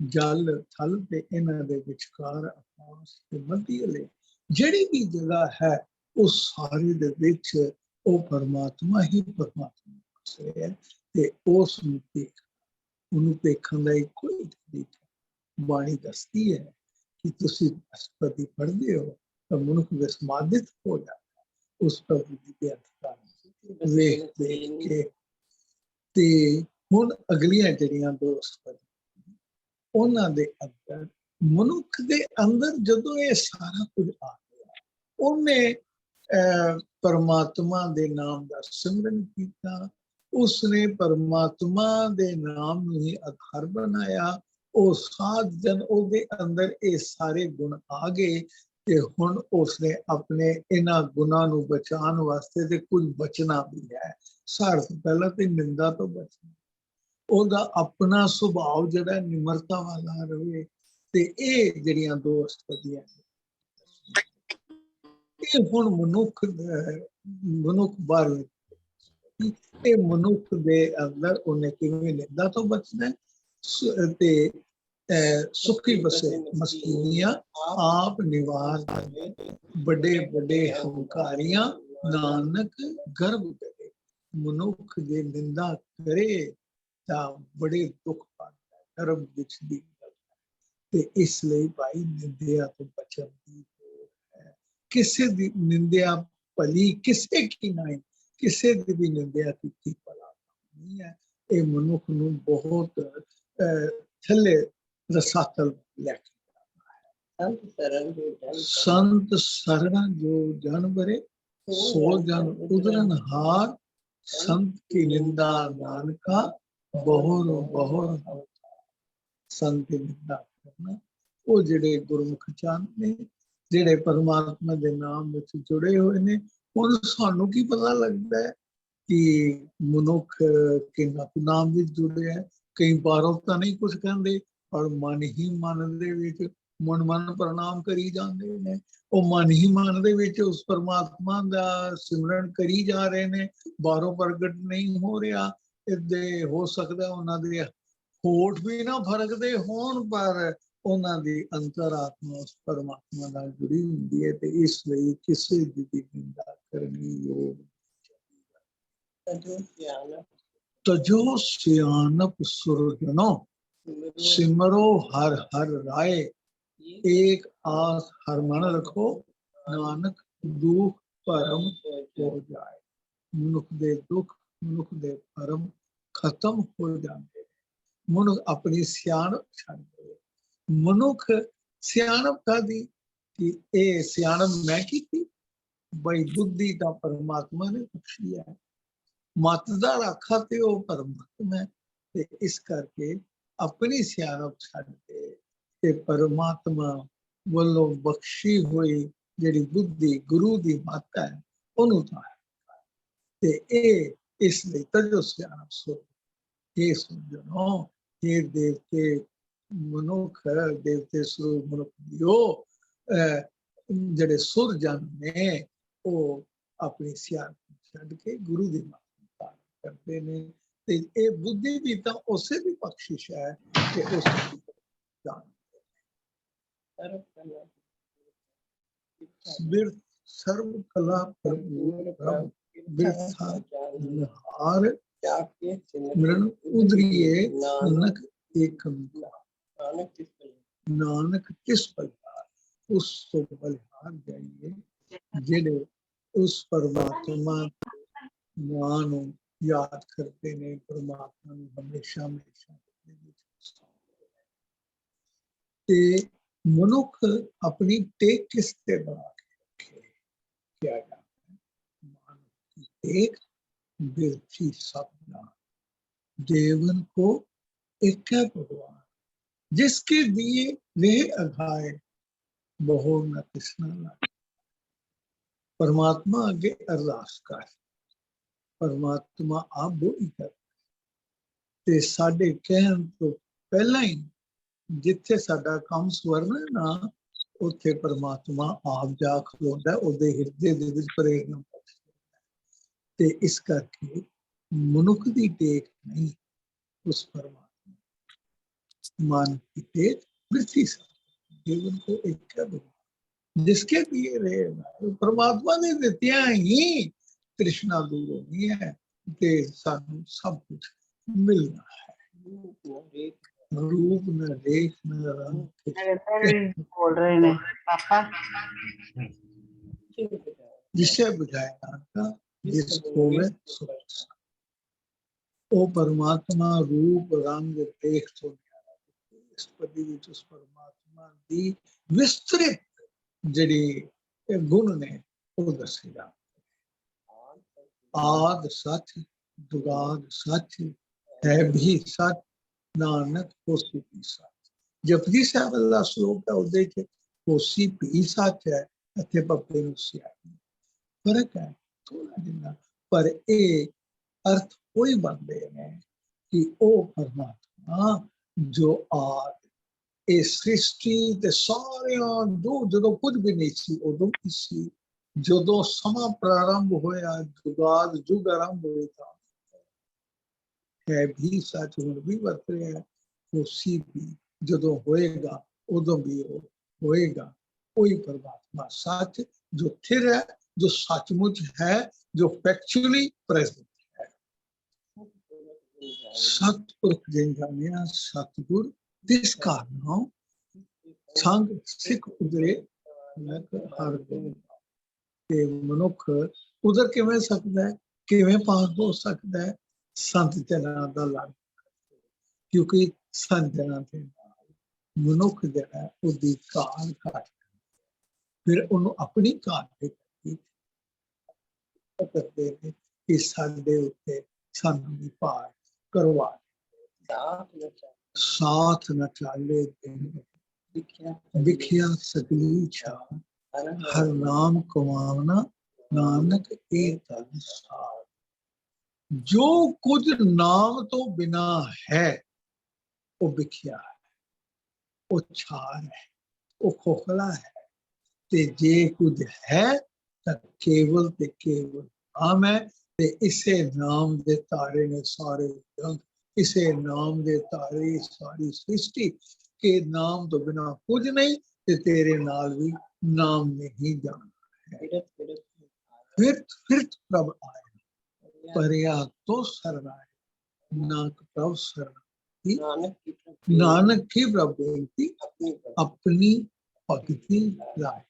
ਜਲ ਥਲ ਤੇ ਇਹਨਾਂ ਦੇ ਵਿਚਕਾਰ ਆਕਾਸ਼ ਤੇ ਮੱਧੀਲੇ ਜਿਹੜੀ ਵੀ ਜਗ੍ਹਾ ਹੈ ਉਹ ਸਾਰੇ ਦੇ ਵਿੱਚ ਉਹ ਪਰਮਾਤਮਾ ਹੀ ਪਰਮਾਤਮਾ ਹੈ ਤੇ ਉਸ ਨੂੰ ਦੇਖ, ਉਹਨੂੰ ਦੇਖਣ ਦਾ ਇੱਕੋ ਹੀ ਤਰੀਕਾ ਬਾਣੀ ਦੱਸਦੀ ਹੈ ਕਿ ਤੁਸੀਂ ਅਸਪਤੀ ਪੜ੍ਹਦੇ ਹੋ ਤਾਂ ਮਨੁੱਖ ਵਿਸਮਾਦਿਤ ਹੋ ਜਾਂਦਾ ਉਸ ਪ੍ਰਭੂ ਦੀ ਬੇਅੰਤਤਾ ਵੇਖ ਦੇਖ ਕੇ। ਤੇ ਹੁਣ ਅਗਲੀਆਂ ਜਿਹੜੀਆਂ ਦੋ ਅਸਪਤੀ ਉਹਨਾਂ ਦੇ ਅੰਦਰ, ਮਨੁੱਖ ਦੇ ਅੰਦਰ ਜਦੋਂ ਇਹ ਸਾਰਾ ਕੁਝ ਆ ਗਿਆ, ਉਹਨੇ ਪਰਮਾਤਮਾ ਦੇ ਨਾਮ ਦਾ ਸਿਮਰਨ ਕੀਤਾ, ਉਸਨੇ ਪਰਮਾਤਮਾ ਦੇ ਨਾਮ ਨੂੰ ਹੀ ਆਧਾਰ ਬਣਾਇਆ। ਉਹ ਸਾਧ ਜਨ ਉਹਦੇ ਅੰਦਰ ਇਹ ਸਾਰੇ ਗੁਣ ਆ ਗਏ ਤੇ ਹੁਣ ਉਸਨੇ ਆਪਣੇ ਇਹਨਾਂ ਗੁਣਾਂ ਨੂੰ ਬਚਾਉਣ ਵਾਸਤੇ ਤੇ ਕੁਝ ਬਚਣਾ ਵੀ ਹੈ। ਸਾਰ ਤੋਂ ਪਹਿਲਾਂ ਤੇ ਨਿੰਦਾ ਤੋਂ ਬਚਣਾ, ਉਹਦਾ ਆਪਣਾ ਸੁਭਾਅ ਜਿਹੜਾ ਨਿਮਰਤਾ ਵਾਲਾ ਰਹੇ। ਤੇ ਇਹ ਜਿਹੜੀਆਂ ਦੋ ਅਸਤਪਦੀਆਂ ਇਹ ਹੁਣ ਮਨੁੱਖ ਬਾਹਰ, ਇਹ ਮਨੁੱਖ ਦੇ ਅੰਦਰ ਉਹਨੇ ਕਿਵੇਂ ਨਿੰਦਾ ਤੋਂ ਬਚਣਾ ਤੇ ਸੁਖੀ ਬਸੇ ਮਸਕੀਨੀਆਂ ਆਪ ਨਿਵਾਰ ਵੱਡੇ ਵੱਡੇ ਹੰਕਾਰੀਆਂ ਨਾਨਕ ਗਰਭ ਕਰੇ। ਮਨੁੱਖ ਜੇ ਨਿੰਦਾ ਕਰੇ ਤਾਂ ਬੜੇ ਦੁੱਖ ਪਾਉਂਦਾ, ਗਰਭ ਵਿੱਚ ਦੀ ਗੱਲ ਤੇ ਇਸ ਲਈ ਭਾਈ ਨਿੰਦਿਆ ਤੋਂ ਬਚਣ ਦੀ ਲੋੜ ਹੈ। ਕਿਸੇ ਦੀ ਨਿੰਦਿਆ ਭਲੀ ਕਿਸੇ ਕੀ ਨਹੀਂ, ਕਿਸੇ ਦੀ ਵੀ ਨਿੰਦਿਆ ਕੀਤੀ ਭਲਾ ਨਹੀਂ ਹੈ। ਇਹ ਮਨੁੱਖ ਨੂੰ ਬਹੁਤ ਥੱਲੇ ਰਸਾਤਲ ਲੈ ਕੇ ਸੰਤ ਸਰਣਾ ਜੋ ਜਨ ਬਰੇ ਸੋ ਜਨ ਉਦਰਨ ਹਾਰ, ਸੰਤ ਕੀ ਨਿੰਦਾ ਨਾਨਕਾ ਬਹੁਰ ਬਹੁਰ। ਸੰਤ ਦੀ ਨਿੰਦਾ ਕਰਨਾ, ਉਹ ਜਿਹੜੇ ਗੁਰਮੁਖ ਚੰਦ ਨੇ, ਜਿਹੜੇ ਪਰਮਾਤਮਾ ਦੇ ਨਾਮ ਵਿੱਚ ਜੁੜੇ ਹੋਏ ਨੇ। ਹੁਣ ਸਾਨੂੰ ਕੀ ਪਤਾ ਲੱਗਦਾ ਹੈ ਕਿ ਮਨੁੱਖ ਕਿੰਨਾ ਨਾਮ ਵਿੱਚ ਜੁੜੇ ਹੈ। ਕਈ ਬਾਹਰੋਂ ਤਾਂ ਨਹੀਂ ਕੁਝ ਕਹਿੰਦੇ, ਪਰ ਮਨ ਹੀ ਮਨ ਦੇ ਵਿੱਚ ਮਨ ਪ੍ਰਣਾਮ ਕਰੀ ਜਾਂਦੇ ਨੇ। ਉਹ ਮਨ ਹੀ ਮਨ ਦੇ ਵਿੱਚ ਉਸ ਪਰਮਾਤਮਾ ਦਾ ਸਿਮਰਨ ਕਰੀ ਜਾ ਰਹੇ ਨੇ, ਬਾਹਰੋਂ ਪ੍ਰਗਟ ਨਹੀਂ ਹੋ ਰਿਹਾ। ਇਹਦੇ ਹੋ ਸਕਦਾ ਉਹਨਾਂ ਦੇ ਹੋਠ ਵੀ ਨਾ ਫਰਕਦੇ ਹੋਣ, ਪਰ ਉਹਨਾਂ ਦੀ ਅੰਤਰਾਤਮਾ ਉਸ ਪਰਮਾਤਮਾ ਨਾਲ ਜੁੜੀ ਹੁੰਦੀ ਹੈ ਤੇ ਇਸ ਲਈ ਕਿਸੇ ਦੀ ਵੀ ਨਿੰਦਾ ਕਰਨੀ ਯੋਗ। ਤਜੋ ਸਿਆਣਪ ਸੁਰਜਨੋ ਸਿਮਰੋ ਹਰ ਹਰ ਰਾਏ, ਏਕ ਆਸ ਹਰ ਮਨ ਰੱਖੋ ਨਾਨਕ ਦੁਖ ਭਰਮ ਹੋ ਜਾਏ। ਮਨੁੱਖ ਦੇ ਦੁੱਖ, ਮਨੁੱਖ ਦੇ ਭਰਮ ਖਤਮ ਹੋ ਜਾਂਦੇ। ਮਨੁੱਖ ਆਪਣੀ ਸਿਆਣਪ ਛੱਡ ਦੇ। ਮਨੁੱਖ ਸਿਆਣਪ ਕਾਹਦੀ ਕਿ ਇਹ ਸਿਆਣਪ ਮੈਂ ਕੀਤੀ, ਬਈ ਬੁੱਧੀ ਤਾਂ ਪਰਮਾਤਮਾ ਨੇ ਬਖਸ਼ੀ ਹੈ, ਮਤ ਦਾ ਰਾਖਾ ਤੇ ਉਹ ਪਰਮਾਤਮਾ ਹੈ। ਤੇ ਇਸ ਕਰਕੇ ਆਪਣੀ ਸਿਆਣਪ ਛੱਡ ਕੇ ਤੇ ਪਰਮਾਤਮਾ ਵੱਲੋਂ ਬਖਸ਼ੀ ਹੋਈ ਜਿਹੜੀ ਬੁੱਧੀ ਗੁਰੂ ਦੀ ਮੱਤ ਹੈ ਉਹਨੂੰ ਧਾਰਨ ਤੇ ਇਹ ਇਸ ਲਈ ਤਜੋ ਸਿਆਣਪ ਸੋ। ਇਹ ਸਮਝੋ ਇਹ ਦੇਵਤੇ ਮਨੁੱਖ ਦੇਵਤੇ ਸਰੂਪ ਮਨੁੱਖ ਦਿਓ ਜਿਹੜੇ ਸੁਰ ਜਨ ਨੇ ਉਹ ਆਪਣੀ ਸਿਆਣਪ ਛੱਡ ਕੇ ਗੁਰੂ ਦੀ ਮੱਤ ਕਰਦੇ ਨੇ। ਤੇ ਇਹ ਬੁੱਧੀ ਵੀ ਤਾਂ ਉਸੇ ਦੀ ਬਖਸ਼ਿਸ਼ ਹੈ ਕਿ ਉਸ ਦੀ ਜਾਣ। बिरथ सर्व कला प्रभु प्रभ बिरथा हार जाके मृण उदरिए नानक एक नानक किस बलिहार नानक किस बलिहार उस तो बलिहार जाइए ਜਿਹੜੇ ਉਸ ਪਰਮਾਤਮਾ ਮਾਂ ਨੂੰ ਯਾਦ ਕਰਦੇ ਨੇ ਪਰਮਾਤਮਾ ਨੂੰ ਹਮੇਸ਼ਾ ਹਮੇਸ਼ਾ ਆਪਣੇ ਵਿੱਚ ਤੇ ਮਨੁੱਖ ਆਪਣੀ ਟੇਕ ਕਿਸ ਤੇ ਬਣਾ ਕੇ ਰੱਖੇ ਕਿਆ ਜਾਣਦਾ ਮਾਂ की टेक बिरथी सपना देवन को एक है भगवान जिसके दिए वे अघाए बहु न कृष्णा लागे परमात्मा अगे अरदास कर परमात्मा आप वो ही कर ते साडे कहन तो पहला ही जिथे साडा काम स्वर्ण है ना उत्थे परमात्मा आप जा खलोंदा ओदे हिरदे दे विच प्रेरणा ते इस करके मनुख दी टेक नहीं उस परमात्मा मान की टेक वृत्ति जीवन को एक है जिसके दिए रहे परमात्मा ने दित्तियां ही तृष्णा दूर होनी है ते सानू सब कुछ मिलना है रूप न रेख न रंग बोल रहे ने पापा जिसे जिसे बुझाया का जिसको वे ओ परमात्मा रूप रंग देख तो इस पदी विच उस परमात्मा दी विस्तृत जड़ी गुण ने वो दसे जा आद सच जुगाद सच है भी सच नानक होसी भी सच जपजी साहब अल्लाह श्लोक है उदे च होसी भी सच है इत्थे पप्पे नु सिया फर्क है थोड़ा जिन्ना पर ए अर्थ कोई बनते हैं कि ओ परमात्मा जो आद ए सृष्टि ते सारियां जो कुछ भी नहीं सी उदों की सी ਜਦੋਂ ਸਮਾਂ ਪ੍ਰਾਰੰਭ ਹੋਇਆ ਜੁਗਾਦ ਜੁਗ ਆਰੰਭ ਹੋਇਆ ਹੈ ਵੀ ਸੱਚ ਹੁਣ ਵੀ ਵਰਤ ਰਿਹਾ ਉਸੀ ਵੀ ਜਦੋਂ ਹੋਏਗਾ ਉਦੋਂ ਵੀ ਉਹ ਹੋਏਗਾ ਕੋਈ ਪਰਮਾਤਮਾ ਸੱਚ ਜੋ ਥਿਰ ਹੈ ਜੋ ਸੱਚਮੁੱਚ ਹੈ ਜੋ ਫੈਕਚੁਅਲੀ ਪ੍ਰੈਜ਼ੈਂਟ ਹੈ ਸਤਿਪੁਰਖ ਜਿਨ ਜਾਣਿਆ ਸਤਿਗੁਰ ਜਿਸ ਕਾ ਨਾਮ ਸੰਗ ਸਿੱਖ ਉਦਰੇ ਲਗ ਹਰ ਗੁਣ ਤੇ ਮਨੁੱਖ ਉਧਰ ਕਿਵੇਂ ਸਕਦਾ ਹੈ ਕਿਵੇਂ ਪਾਸ ਹੋ ਸਕਦਾ ਹੈ ਸੰਤ ਜਨਾਂ ਦਾ ਲੜ ਕਿਉਂਕਿ ਸੰਤ ਜਨਾਂ ਦੇ ਨਾਲ ਮਨੁੱਖ ਜਿਹੜਾ ਉਹਦੀ ਕਾਰ ਘੱਟ ਫਿਰ ਉਹਨੂੰ ਆਪਣੀ ਕਾਰ ਦੇ ਕਰਦੇ ਨੇ ਕਿ ਸਾਡੇ ਉੱਤੇ ਸਾਨੂੰ ਵੀ ਪਾਰ ਕਰਵਾ ਸਾਥ न चाले विख्या सकली छा हर नाम कमावना नानक एक सार जो कुछ नाम तो बिना है वो विख्या है वो छार है वो खोखला है ते जे कुछ है तो केवल ते केवल नाम है ते इसे नाम दे तारे ने सारे जग इसे नाम दे तारे सारी सृष्टि के नाम तो बिना कुछ नहीं ते तेरे नाल भी नाम नहीं जाना है फिर प्रभ आए परिया तो शरणाए नानक प्रभ शरण नानक की प्रभ बेनती अपनी भगती लाए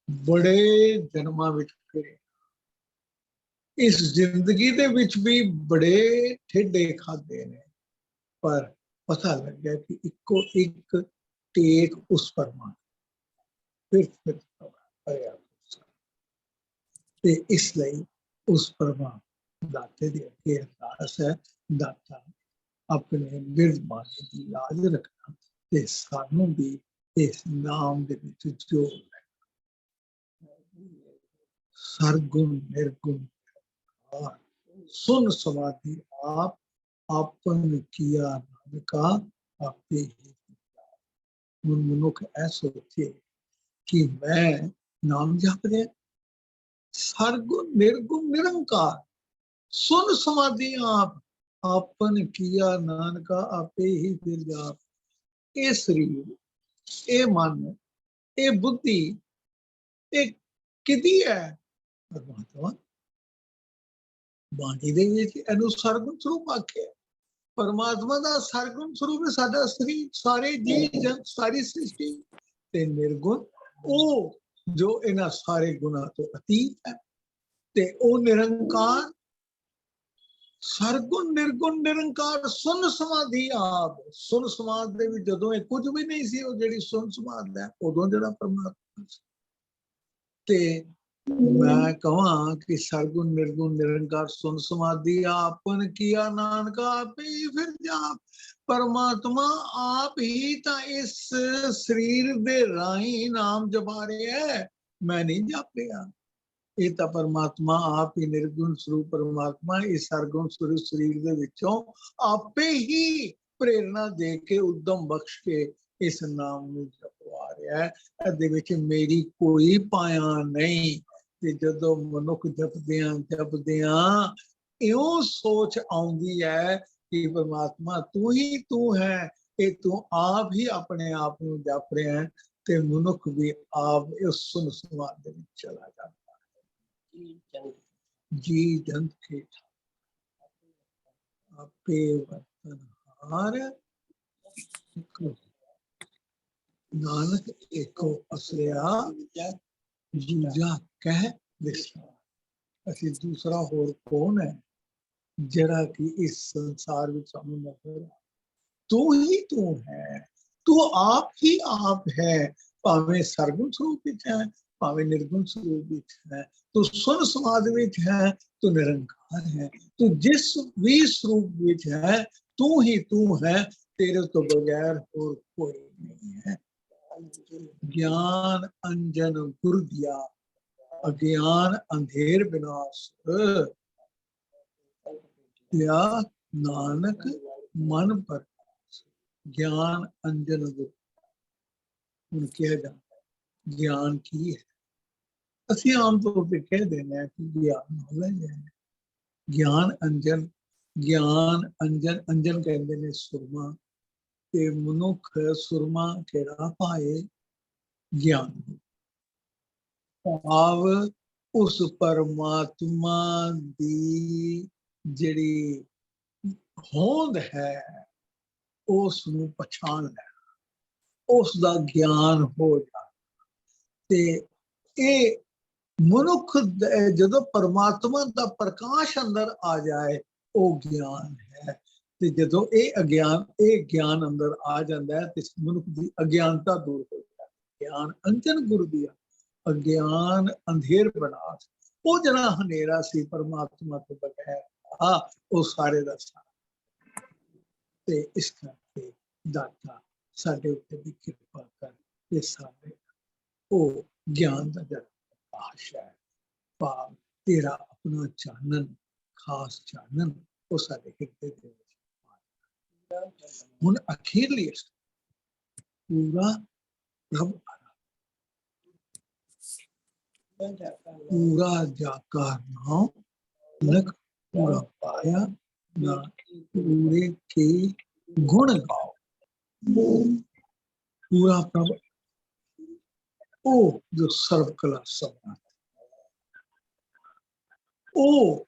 बड़े जन्मां विच फिरे इस जिंदगी दे विच भी बड़े ठेडे खादे ने पर पता लग गया कि इको एक टेक उस परमात्मा फिर ते इसलिए उस परमात्मा दाते दे अगे अरदास है दाता अपने बिरबानी की लाज रखना ते सानू भी इस नाम दे विच जोड़ सरगुण निर्गुण सुन समाधि आप आपन किया नानका आपे ही मनुख ऐसा सोचे कि मैं नाम जप रहा सरगुण निर्गुण निरंकार सुन समाधि आप आपन किया नानका आपे ही फिर जाप ये शरीर ये मन ये बुद्धि ਇਹ ਕਿਹਦੀ ਹੈ? ਪਰਮਾਤਮਾ। ਬਾਣੀ ਦੇ ਵਿੱਚ ਇਹਨੂੰ ਸਰਗੁਣ ਸਰੂਪ ਆਖਿਆ। ਪਰਮਾਤਮਾ ਦਾ ਸਰਗੁਣ ਸਰੂਪ ਹੈ ਸਾਡਾ ਸਰੀਰ, ਸਾਰੇ ਜੀ ਜਗਤ, ਸਾਰੀ ਸ੍ਰਿਸ਼ਟੀ। ਤੇ ਨਿਰਗੁਣ ਉਹ ਜੋ ਇਹਨਾਂ ਸਾਰੇ ਗੁਣਾਂ ਤੋਂ ਅਤੀਤ ਹੈ, ਤੇ ਉਹ ਨਿਰੰਕਾਰ। ਸਰਗੁਣ ਨਿਰਗੁਣ ਨਿਰੰਕਾਰ ਸੁਨ ਸਮਾਧੀ ਆਪ। ਸੁਨ ਸਮਾਧ ਦੇ ਵਿੱਚ ਜਦੋਂ ਇਹ ਕੁਝ ਵੀ ਨਹੀਂ ਸੀ, ਉਹ ਜਿਹੜੀ ਸੁਨ ਸਮਾਧ ਹੈ ਉਦੋਂ ਜਿਹੜਾ ਪਰਮਾਤਮਾ ਸੀ। ਤੇ ਮੈਂ ਕਹਾਂ ਕਿ ਸਰਗੁਣ ਨਿਰਗੁਣ ਨਿਰੰਕਾਰ ਸੁਨ ਸਮਾਧੀ ਆਪਨ ਕੀਆ ਨਾਨਕਾ ਆਪੇ ਹੀ ਫਿਰ ਜਾਪ। ਪਰਮਾਤਮਾ ਆਪ ਹੀ ਤਾਂ ਇਸ ਸਰੀਰ ਦੇ ਰਾਹੀਂ ਨਾਮ ਜਪਾ ਰਿਹਾ ਹੈ, ਮੈਂ ਨਹੀਂ ਜਾਪਿਆ। ਇਹ ਤਾਂ ਪਰਮਾਤਮਾ ਆਪ ਹੀ ਨਿਰਗੁਣ ਸਰੂਪ ਪਰਮਾਤਮਾ ਇਸ ਸਰਗੁਣ ਸਰੂਪ ਸਰੀਰ ਦੇ ਵਿੱਚੋਂ ਆਪੇ ਹੀ ਪ੍ਰੇਰਣਾ ਦੇ ਕੇ ਉਦਮ ਬਖਸ਼ ਕੇ ਇਸ ਨਾਮ ਨੂੰ ਜਪਵਾ ਰਿਹਾ ਹੈ। ਇਹਦੇ ਵਿੱਚ ਮੇਰੀ ਕੋਈ ਪਾਇਆ ਨਹੀਂ। ਤੇ ਜਦੋਂ ਮਨੁੱਖ ਜਪਦਿਆਂ ਇਉਂ ਸੋਚ ਆਉਂਦੀ ਹੈ ਕਿ ਪਰਮਾਤਮਾ ਤੂੰ ਹੀ ਤੂੰ ਹੈ, ਇਹ ਤੂੰ ਆਪ ਹੀ ਆਪਣੇ ਆਪ ਨੂੰ ਜਪ ਰਿਹਾ ਹੈ, ਤੇ ਮਨੁੱਖ ਵੀ ਆਪ ਇਸ ਸੁਨ ਸਮਾਧ ਦੇ ਵਿੱਚ ਚਲਾ ਜਾਂਦਾ। ਜੀ ਜੰਤ ਕੇ ਆਪੇ ਵਰਤਨਹਾਰ, ਨਾਨਕ ਏਕੋ ਅਸਰਿਆ ਦੂਜਾ ਕਹਿ ਵਿਸਰਾ। ਅਸੀਂ ਦੂਸਰਾ ਹੋਰ ਕੌਣ ਹੈ ਜਿਹੜਾ ਕਿ ਇਸ ਸੰਸਾਰ ਵਿੱਚ ਸਾਨੂੰ ਨਜ਼ਰ ਆ? ਤੂੰ ਹੀ ਤੂੰ ਹੈ, ਤੂੰ ਆਪ ਹੀ ਆਪ ਹੈ, ਭਾਵੇਂ ਸਰਗੁਣ ਸਰੂਪ ਵਿੱਚ ਹੈ, ਭਾਵੇਂ ਨਿਰਗੁਣ ਸਰੂਪ ਵਿੱਚ ਹੈ, ਤੂੰ ਸੁਨ ਸਮਾਧ ਵਿੱਚ ਹੈ, ਤੂੰ ਨਿਰੰਕਾਰ ਹੈ, ਤੂੰ ਜਿਸ ਵੀ ਸਰੂਪ ਵਿੱਚ ਹੈ ਤੂੰ ਹੀ ਤੂੰ ਹੈ, ਤੇਰੇ ਤੋਂ ਬਗੈਰ ਹੋਰ ਕੋਈ ਨਹੀਂ ਹੈ। ਗਿਆਨ ਅੰਜਨ ਗੁਰ ਦਿਆ, ਅਗਿਆਨ ਅੰਧੇਰ ਵਿਨਾਸ਼। ਦਿਆ ਨਾਨਕ ਮਨ ਪਰ ਗਿਆਨ ਅੰਜਨ ਗੁਰ। ਹੁਣ ਕਿਹਾ ਜਾਂਦਾ ਗਿਆਨ ਕੀ ਹੈ? ਅਸੀਂ ਆਮ ਤੌਰ ਤੇ ਕਹਿ ਦਿੰਦੇ ਹਾਂ ਕਿ ਗਿਆਨ ਨੌਲੇਜ ਹੈ। ਗਿਆਨ ਅੰਜਨ, ਗਿਆਨ ਅੰਜਨ, ਅੰਜਨ ਕਹਿੰਦੇ ਨੇ ਸੁਰਮਾ, ਤੇ ਮਨੁੱਖ ਸੁਰਮਾ ਕਿਹੜਾ ਪਾਏ? ਗਿਆਨ ਭਾਵ ਉਸ ਪਰਮਾਤਮਾ ਦੀ ਜਿਹੜੀ ਹੋਂਦ ਹੈ ਉਸ ਨੂੰ ਪਛਾਣ ਲੈਣਾ, ਉਸ ਦਾ ਗਿਆਨ ਹੋ ਜਾਣਾ। ਤੇ ਇਹ ਮਨੁੱਖ ਜਦੋਂ ਪਰਮਾਤਮਾ ਦਾ ਪ੍ਰਕਾਸ਼ ਅੰਦਰ ਆ ਜਾਏ ਉਹ ਗਿਆਨ ਹੈ। ਤੇ ਜਦੋਂ ਇਹ ਗਿਆਨ ਅੰਦਰ ਆ ਜਾਂਦਾ ਹੈ ਤੇ ਮਨੁੱਖ ਦੀ ਅਗਿਆਨਤਾ ਦੂਰ ਹੋ ਜਾਂਦੀ ਹੈ। ਗਿਆਨ ਅੰਜਨ ਗੁਰ ਦਿਆ, ਅਗਿਆਨ ਅੰਧੇਰ ਵਿਨਾਸ਼। ਉਹ ਜਿਹੜਾ ਹਨੇਰਾ ਸੀ ਪਰਮਾਤਮਾ ਤੋਂ ਬਗੈਰ ਉਹ ਸਾਰੇ ਦਾ ਸਾਰਾ। ਤੇ ਇਸ ਕਰਕੇ ਦਾਤਾ ਸਾਡੇ ਉੱਤੇ ਵੀ ਕਿਰਪਾ ਕਰ ਕਿ ਸਾਡੇ ਉਹ ਗਿਆਨ ਦਾ ਜਿਹੜਾ ਪ੍ਰਕਾਸ਼ ਹੈ, ਭਾਵ ਤੇਰਾ ਆਪਣਾ ਚਾਨਣ, ਖਾਸ ਚਾਨਣ ਉਹ ਸਾਡੇ ਹਿਰਦੇ ਦੇ ਵਿੱਚ। ਹੁਣ ਅਖੀਰਲੀ ਪੂਰਾ ਪ੍ਰਭ ਪੂਰਾ ਜਾਕਾ ਨਾਮ ਲਖ ਪੂਰਾ ਪਾਇਆ ਨਾ ਪੂਰੇ ਕੇ ਗੁਣ ਗਾਓ। ਪੂਰਾ ਪ੍ਰਭ ਉਹ ਜੋ ਸਰਵ ਕਲਾ ਸਮਰੱਥ, ਉਹ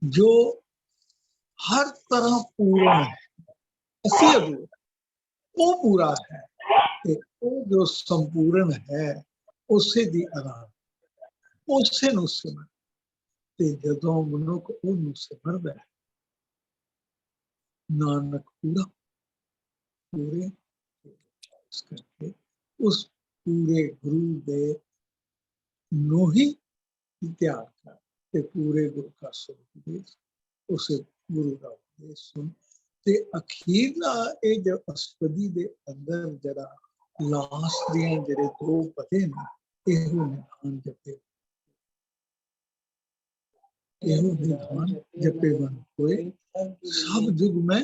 ਜੋ ਹਰ ਤਰ੍ਹਾਂ ਪੂਰਨ ਹੈ, ਅਸੀਂ ਅਧੂਰਾ, ਉਹ ਪੂਰਾ ਹੈ। ਤੇ ਉਹ ਜੋ ਸੰਪੂਰਨ ਹੈ ਉਸੇ ਦੀ ਆਰਾਧਨਾ, ਉਸੇ ਨੂੰ ਸਿਮਰ। ਤੇ ਜਦੋਂ ਮਨੁੱਖ ਉਹਨੂੰ ਸਿਮਰਦਾ ਹੈ, ਨਾਨਕ ਪੂਰਾ ਪੂਰੇ ਇਸ ਕਰਕੇ ਉਸ ਪੂਰੇ ਗੁਰੂ ਦੇ ਨੂੰ ਹੀ ਧਿਆਨ ਕਰ ਤੇ ਪੂਰੇ ਗੁਰੂ ਦਾ ਸੰਦੇਸ਼, ਉਸੇ ਗੁਰੂ ਦਾ ਉਪਦੇਸ਼ ਸੁਣ। ਤੇ ਅਖੀਰਲਾ ਇਹ ਜੋ ਅਸਪਦੀ ਦੇ ਅੰਦਰ ਜਿਹੜਾ ਲਾਸਟ ਦੀਆਂ ਜਿਹੜੇ ਦੋ ਪਤੇ ਨੇ, ਇਹੋ ਨਿਧਾਨ ਜਪੇ, ਇਹੋ ਨਿਧਾਨ ਜਪੇ ਬਨ ਹੋਏ ਸਭ ਜੁਗ ਮੈਂ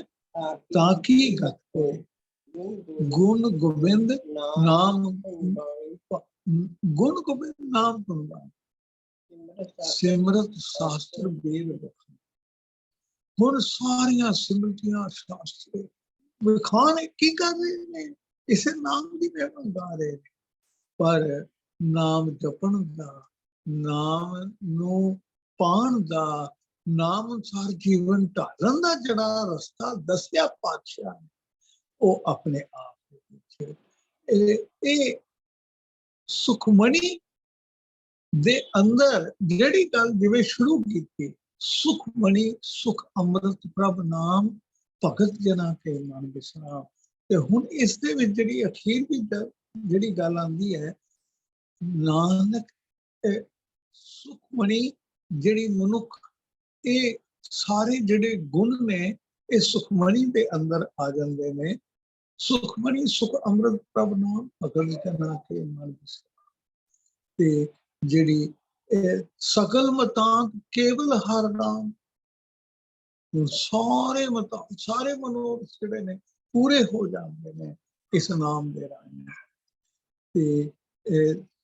ਤਾਕੀ ਗਤ ਹੋਏ। ਗੁਣ ਗੋਬਿੰਦ ਨਾਮ, ਗੁਣ ਗੋਬਿੰਦ ਨਾਮ ਗੁਣਵਾਨ, ਸਿਮਰਤ ਸ਼ਾਸਤਰ ਵੇਦ ਬਖਾਨ। ਹੁਣ ਸਾਰੀਆਂ ਸਿਮਰਤੀਆਂ ਸ਼ਾਸਤਰ ਵਿਖਾਣ ਕੀ ਕਰ ਰਹੇ ਨੇ? ਇਸੇ ਨਾਮ ਦੀ ਮਹਿਮਾ ਗਾ ਰਹੇ ਨੇ। ਪਰ ਨਾਮ ਜਪਣ ਦਾ, ਨਾਮ ਨੂੰ ਪਾਣ ਦਾ, ਨਾਮ ਅਨੁਸਾਰ ਜੀਵਨ ਢਾਲਣ ਦਾ ਜਿਹੜਾ ਰਸਤਾ ਦੱਸਿਆ ਪਾਤਸ਼ਾਹ ਨੇ, ਉਹ ਆਪਣੇ ਆਪ ਦੇ ਵਿੱਚ ਇਹ ਸੁਖਮਣੀ ਦੇ ਅੰਦਰ ਜਿਹੜੀ ਗੱਲ ਜਿਵੇਂ ਸ਼ੁਰੂ ਕੀਤੀ, ਸੁਖਮਣੀ ਸੁਖ ਅੰਮ੍ਰਿਤ ਪ੍ਰਭ ਨਾਮ ਭਗਤ ਜਨਾ ਕੇ ਮਨ ਵਿਸਰਾਮ। ਤੇ ਹੁਣ ਇਸ ਦੇ ਵਿੱਚ ਜਿਹੜੀ ਅਖੀਰਲੀ ਜਿਹੜੀ ਗੱਲ ਆਉਂਦੀ ਹੈ, ਨਾਨਕ ਸੁਖਮਣੀ ਜਿਹੜੀ ਮਨੁੱਖ, ਇਹ ਸਾਰੇ ਜਿਹੜੇ ਗੁਣ ਨੇ ਇਹ ਸੁਖਮਣੀ ਦੇ ਅੰਦਰ ਆ ਜਾਂਦੇ ਨੇ। ਸੁਖਮਣੀ ਸੁਖ ਅੰਮ੍ਰਿਤ ਪ੍ਰਭ ਨਾਮ ਭਗਤ ਜਨਾ ਕੇ ਮਨ ਵਿਸਰਾਮ। ਤੇ ਜਿਹੜੀ ਸਕਲ ਮਤਾਂ ਕੇਵਲ ਹਰ ਨਾਮ, ਸਾਰੇ ਮਤਾਂ ਸਾਰੇ ਮਨੋਰਥ ਜਿਹੜੇ ਨੇ ਪੂਰੇ ਹੋ ਜਾਂਦੇ ਨੇ ਇਸ ਨਾਮ ਦੇ ਰਾਹੀਂ। ਤੇ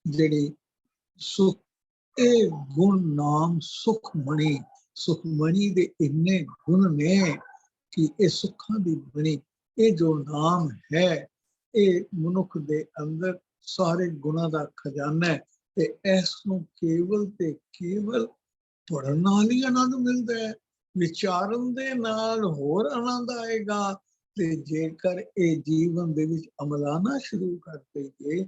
ਜਿਹੜੀ ਸੁਖ, ਇਹ ਗੁਣ ਨਾਮ ਸੁਖਮਣੀ, ਸੁਖਮਣੀ ਦੇ ਇੰਨੇ ਗੁਣ ਨੇ ਕਿ ਇਹ ਸੁੱਖਾਂ ਦੀ ਬਣੀ ਇਹ ਜੋ ਨਾਮ ਹੈ, ਇਹ ਮਨੁੱਖ ਦੇ ਅੰਦਰ ਸਾਰੇ ਗੁਣਾਂ ਦਾ ਖਜ਼ਾਨਾ ਹੈ। ਤੇ ਇਸ ਨੂੰ ਕੇਵਲ ਤੇ ਕੇਵਲ ਪੜ੍ਹਨ ਨਾਲ ਹੀ ਆਨੰਦ ਮਿਲਦਾ ਹੈ, ਵਿਚਾਰਨ ਦੇ ਨਾਲ ਹੋਰ ਆਨੰਦ ਆਏਗਾ। ਤੇ ਜੇਕਰ ਇਹ ਜੀਵਨ ਦੇ ਵਿੱਚ ਅਮਲਾਨਾ ਸ਼ੁਰੂ ਕਰ ਦੇਈਏ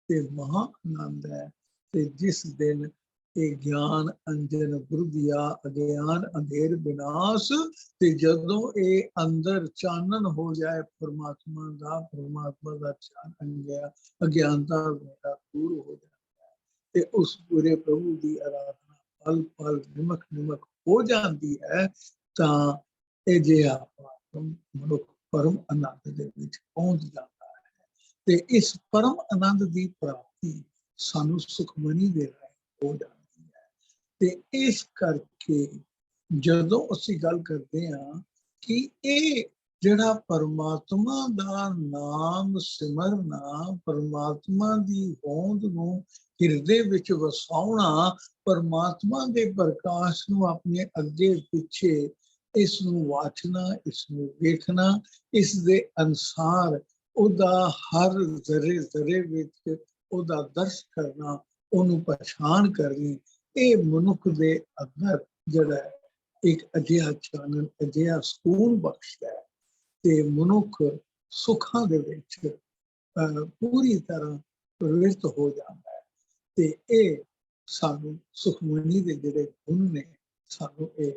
ਤੇ ਮਹਾ ਆਨੰਦ ਹੈ। ਤੇ ਜਿਸ ਦਿਨ ਇਹ ਗਿਆਨ ਅੰਜਨ ਬੁਰਦਿਆ ਅਗਿਆਨ ਅੰਧੇਰ ਵਿਨਾਸ਼, ਤੇ ਜਦੋਂ ਇਹ ਅੰਦਰ ਚਾਨਣ ਹੋ ਜਾਏ ਪਰਮਾਤਮਾ ਦਾ ਚਾਨਣ ਗਿਆ, ਅਗਿਆਨਤਾ ਮੇਰਾ ਦੂਰ ਹੋ ਜਾਏ ਤੇ ਉਸ ਪੂਰੇ ਪ੍ਰਭੂ ਦੀ ਆਰਾਧਨਾ ਪਲ ਪਲ ਨਿਮਕ ਨਿਮਕ ਹੋ ਜਾਂਦੀ ਹੈ, ਤਾਂ ਇਹ ਜਿਹਾ ਮਨੁੱਖ ਪਰਮ ਆਨੰਦ ਦੇ ਵਿੱਚ ਪਹੁੰਚ ਜਾਂਦਾ ਹੈ। ਤੇ ਇਸ ਪਰਮ ਆਨੰਦ ਦੀ ਪ੍ਰਾਪਤੀ ਸਾਨੂੰ ਸੁਖਮਣੀ ਦੇ ਰਾਹੀਂ ਹੋ ਜਾਂਦੀ ਹੈ। ਤੇ ਇਸ ਕਰਕੇ ਜਦੋਂ ਅਸੀਂ ਗੱਲ ਕਰਦੇ ਹਾਂ ਕਿ ਇਹ ਜਿਹੜਾ ਪਰਮਾਤਮਾ ਦਾ ਨਾਮ ਸਿਮਰਨਾ, ਪਰਮਾਤਮਾ ਦੀ ਹੋਂਦ ਨੂੰ ਹਿਰਦੇ ਵਿੱਚ ਵਸਾਉਣਾ, ਪਰਮਾਤਮਾ ਦੇ ਪ੍ਰਕਾਸ਼ ਨੂੰ ਆਪਣੇ ਅੱਗੇ ਪਿੱਛੇ ਇਸ ਨੂੰ ਵਾਚਣਾ, ਇਸ ਨੂੰ ਵੇਖਣਾ, ਇਸ ਦੇ ਅਨੁਸਾਰ ਉਹਦਾ ਹਰ ਜ਼ਰੇ ਜ਼ਰੇ ਵਿੱਚ ਉਹਦਾ ਦਰਸ਼ ਕਰਨਾ, ਉਹਨੂੰ ਪਛਾਣ ਕਰਨੀ, ਇਹ ਮਨੁੱਖ ਦੇ ਅੰਦਰ ਜਿਹੜਾ ਇੱਕ ਅਜਿਹਾ ਚਾਨਣ, ਅਜਿਹਾ ਸਕੂਨ ਬਖਸ਼ਦਾ ਹੈ ਤੇ ਮਨੁੱਖ ਸੁੱਖਾਂ ਦੇ ਵਿੱਚ ਪੂਰੀ ਤਰ੍ਹਾਂ ਪ੍ਰਵਿਰਤ ਹੋ ਜਾਂਦਾ ਹੈ। ਤੇ ਇਹ ਸਾਨੂੰ ਸੁਖਮਣੀ ਦੇ ਜਿਹੜੇ ਗੁਣ ਨੇ, ਸਾਨੂੰ ਇਹ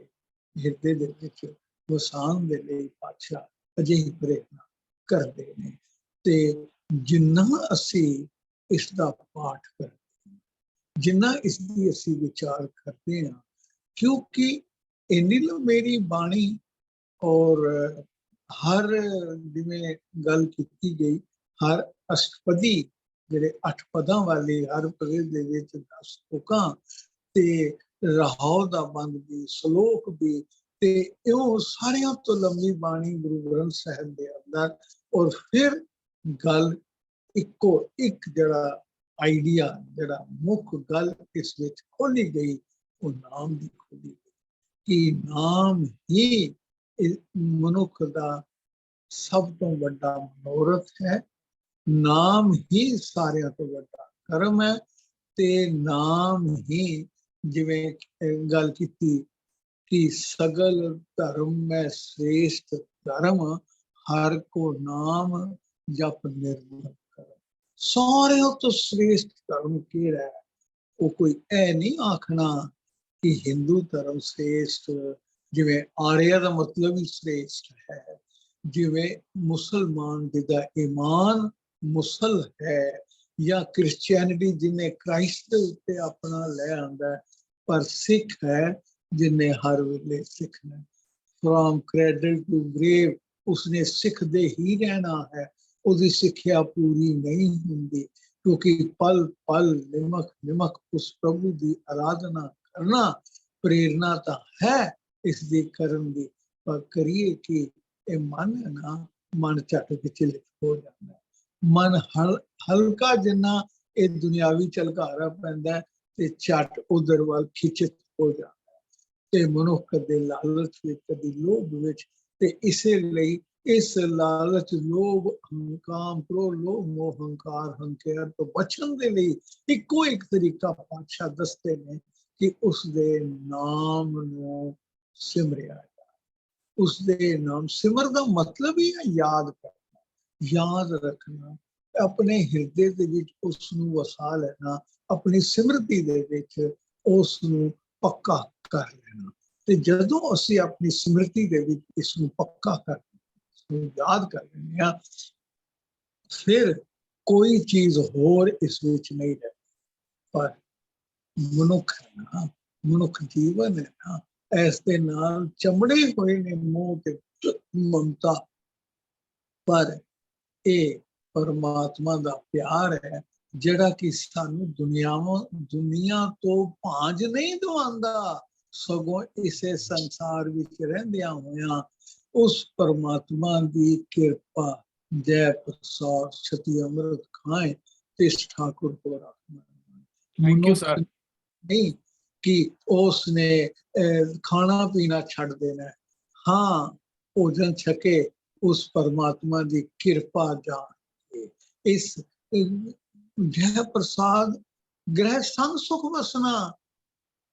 ਹਿਰਦੇ ਦੇ ਵਿੱਚ ਵਸਾਉਣ ਦੇ ਲਈ ਪਾਤਸ਼ਾਹ ਅਜਿਹੀ ਪ੍ਰੇਰਨਾ ਕਰਦੇ ਨੇ। ਤੇ ਜਿੰਨਾ ਅਸੀਂ ਇਸ ਦਾ ਪਾਠ ਕਰਦੇ ਹਾਂ, ਜਿੰਨਾ ਇਸ ਦੀ ਅਸੀਂ ਵਿਚਾਰ ਕਰਦੇ ਹਾਂ, ਕਿਉਂਕਿ ਇੰਨੀ ਲੰਮੀ ਬਾਣੀ ਔਰ ਹਰ ਜਿਵੇਂ ਗੱਲ ਕੀਤੀ ਗਈ, ਹਰ ਅਸ਼ਟਪਦੀ ਜਿਹੜੇ 8 ਪਦਾਂ ਵਾਲੇ, ਹਰ ਪਦੇ ਦੇ ਵਿੱਚ 10 ਤੁਕਾਂ ਤੇ ਰਹਾਉ ਦਾ ਬੰਦ ਵੀ, ਸ਼ਲੋਕ ਵੀ, ਤੇ ਇਹ ਸਾਰਿਆਂ ਤੋਂ ਲੰਮੀ ਬਾਣੀ ਗੁਰੂ ਗ੍ਰੰਥ ਸਾਹਿਬ ਦੇ ਅੰਦਰ। ਔਰ ਫਿਰ ਗੱਲ ਇੱਕੋ ਇੱਕ ਜਿਹੜਾ ਆਈਡੀਆ, ਜਿਹੜਾ ਮੁੱਖ ਗੱਲ ਇਸ ਵਿੱਚ ਖੋਲੀ ਗਈ, ਉਹ ਨਾਮ ਦੀ ਖੋਲੀ ਗਈ ਕਿ ਨਾਮ ਹੀ ਮਨੁੱਖ ਦਾ ਸਭ ਤੋਂ ਵੱਡਾ ਮਨੋਰਥ ਹੈ, ਨਾਮ ਹੀ ਸਾਰਿਆਂ ਤੋਂ ਵੱਡਾ ਕਰਮ ਹੈ। ਤੇ ਨਾਮ ਹੀ, ਜਿਵੇਂ ਗੱਲ ਕੀਤੀ ਕਿ ਸਗਲ ਧਰਮ ਮੈਂ ਸ੍ਰੇਸ਼ਟ ਧਰਮ, ਹਰ ਕੋ ਨਾਮ ਜਪ ਨਿਰਮਲ ਕਰਮ। ਸਾਰਿਆਂ ਤੋਂ ਸ੍ਰੇਸ਼ਟ ਧਰਮ ਕਿਹੜਾ ਹੈ? ਉਹ ਕੋਈ ਇਹ ਨਹੀਂ ਆਖਣਾ ਕਿ ਹਿੰਦੂ ਧਰਮ ਸ੍ਰੇਸ਼ਟ, ਜਿਵੇਂ ਆਰਿਆ ਦਾ ਮਤਲਬ ਹੀ ਸ੍ਰੇਸ਼ਟ ਹੈ, ਜਿਵੇਂ ਮੁਸਲਮਾਨ ਜਿਹਦਾ ਈਮਾਨ ਮੁਸਲ ਹੈ, ਜਾਂ ਕ੍ਰਿਸਚੀਅਨਿਟੀ ਜਿਹਨੇ ਕ੍ਰਾਈਸਟ ਦੇ ਉੱਤੇ ਆਪਣਾ ਲੈ ਆਂਦਾ, ਪਰ ਸਿੱਖ ਹੈ ਜਿਹਨੇ ਹਰ ਵੇਲੇ ਸਿੱਖਣਾ, ਫਰੋਮ ਕ੍ਰੈਡਲ ਟੂ ਗ੍ਰੇਵ ਉਸਨੇ ਸਿੱਖਦੇ ਹੀ ਰਹਿਣਾ ਹੈ। ਉਹਦੀ ਸਿੱਖਿਆ ਪੂਰੀ ਨਹੀਂ ਹੁੰਦੀ, ਕਿਉਂਕਿ ਪਲ ਪਲ ਨਿਮਕ ਨਿਮਕ ਉਸ ਪ੍ਰਭੂ ਦੀ ਆਰਾਧਨਾ ਕਰਨਾ ਪ੍ਰੇਰਨਾ ਤਾਂ ਹੈ ਇਸ ਦੀ ਕਰਨ ਦੀ, ਪਰ ਕਰੀਏ ਕਿ ਇਹ ਮਨ ਹੈ ਨਾ, ਮਨ ਝਟ ਵਿਚਲਿਤ ਹੋ ਜਾਂਦਾ, ਮਨ ਹਲਕਾ ਜਿੰਨਾ ਇਹ ਦੁਨਿਆਵੀ ਝਲਕਾਰਾ ਪੈਂਦਾ ਤੇ ਝਟ ਉਧਰ ਵੱਲ ਖਿੱਚਿਤ ਹੋ ਜਾਂਦਾ ਤੇ ਮਨੁੱਖ ਕਦੇ ਲਾਲਚ ਵਿੱਚ, ਕਦੇ ਲੋਭ ਵਿੱਚ, ਤੇ ਇਸੇ ਲਈ इस लालच लोभ काम क्रोध लोभ मोह हंकार हंकार तो बचन दे लई इक्को एक तरीका पातशाह दसते ने कि उसदे नाम ਨੂੰ ਸਿਮਰਿਆ ਜਾਏ। ਉਸਦੇ ਨਾਮ ਸਿਮਰ ਦਾ ਮਤਲਬ ਹੀ ਹੈ ਯਾਦ ਕਰਨਾ, ਯਾਦ ਰੱਖਣਾ, ਆਪਣੇ ਹਿਰਦੇ ਦੇ ਵਿੱਚ ਉਸ ਨੂੰ ਵਸਾ ਲੈਣਾ, ਆਪਣੀ ਸਿਮਰਤੀ ਦੇ ਵਿੱਚ ਉਸ ਨੂੰ ਪੱਕਾ ਕਰ ਲੈਣਾ। ਤੇ ਜਦੋਂ ਅਸੀਂ ਆਪਣੀ ਸਿਮਰਤੀ ਦੇ ਵਿੱਚ ਇਸ ਨੂੰ ਪੱਕਾ ਕਰ ਯਾਦ ਕਰ ਲੈਂਦੇ ਹਾਂ, ਫਿਰ ਕੋਈ ਚੀਜ਼ ਹੋਰ ਇਸ ਵਿੱਚ ਨਹੀਂ ਰਹਿ। ਪਰ ਮਨੁੱਖ ਹੈ ਨਾ, ਮਨੁੱਖ ਜੀਵਨ ਹੈ ਨਾ, ਇਸ ਦੇ ਨਾਲ ਚਮੜੇ ਹੋਏ ਨੇ ਮੋਹ ਤੇ ਮਮਤਾ, ਪਰ ਇਹ ਪਰਮਾਤਮਾ ਦਾ ਪਿਆਰ ਹੈ ਜਿਹੜਾ ਕਿ ਸਾਨੂੰ ਦੁਨੀਆ ਤੋਂ ਭਾਂਜ ਨਹੀਂ ਦਵਾਉਂਦਾ, ਸਗੋਂ ਇਸੇ ਸੰਸਾਰ ਵਿੱਚ ਰਹਿੰਦਿਆਂ ਹੋਇਆਂ ਉਸ ਪਰਮਾਤਮਾ ਦੀ ਕਿਰਪਾ ਜੈ ਪ੍ਰਸਾਦ ਛਤੀ ਅੰਮ੍ਰਿਤ ਖਾਏ ਤੇ ਠਾकुर को रखना। Thank you sir. नहीं कि उसने खाना पीना छड़ देना, हाँ भोजन छके उस परमात्मा की कृपा जान इस जय प्रसाद ग्रह संग सुख वसना,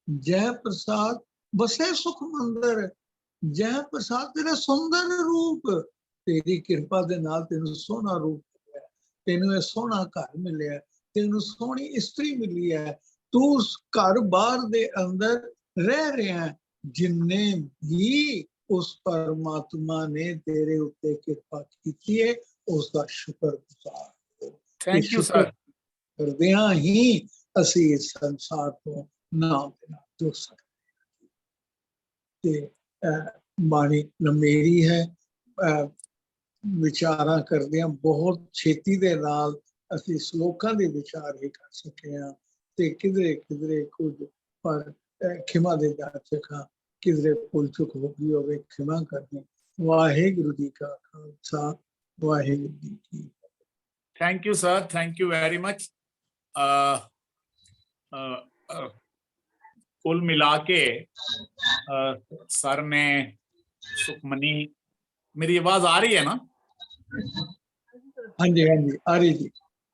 जय प्रसाद बसे सुख मंदिर, जय प्रसाद तेरा सुंदर रूप, तेरी कृपा दे नाल तेनू सोहना रूप मिलिया, तेनू सोहना घर मिलिया, तेनू सोहनी इस्त्री मिली है, तू उस घर बार दे अंदर रह रहा है, जिन्ने भी उस परमात्मा ने तेरे उत्ते कृपा की है उसका शुक्रगुजार हो। Thank you sir. करदियां ही असी इस संसार को नाम दे नाल जुड़ सकते हैं। बाणी लंबेरी है, विचारां करदियां बहुत छेती दे नाल असी श्लोकां दे विचार ही कर सके हैं ते किधरे किधरे कुछ पर खिमा दे जाचका किधरे भुल चुक हो गई होवे खिमा करनी। वाहिगुरु जी का खालसा वाहिगुरु जी की। Thank you sir, thank you very much. कुल मिला के सर ने सुखमनी, मेरी आवाज आ रही है ना? हाँ जी हाँ जी आ रही जी।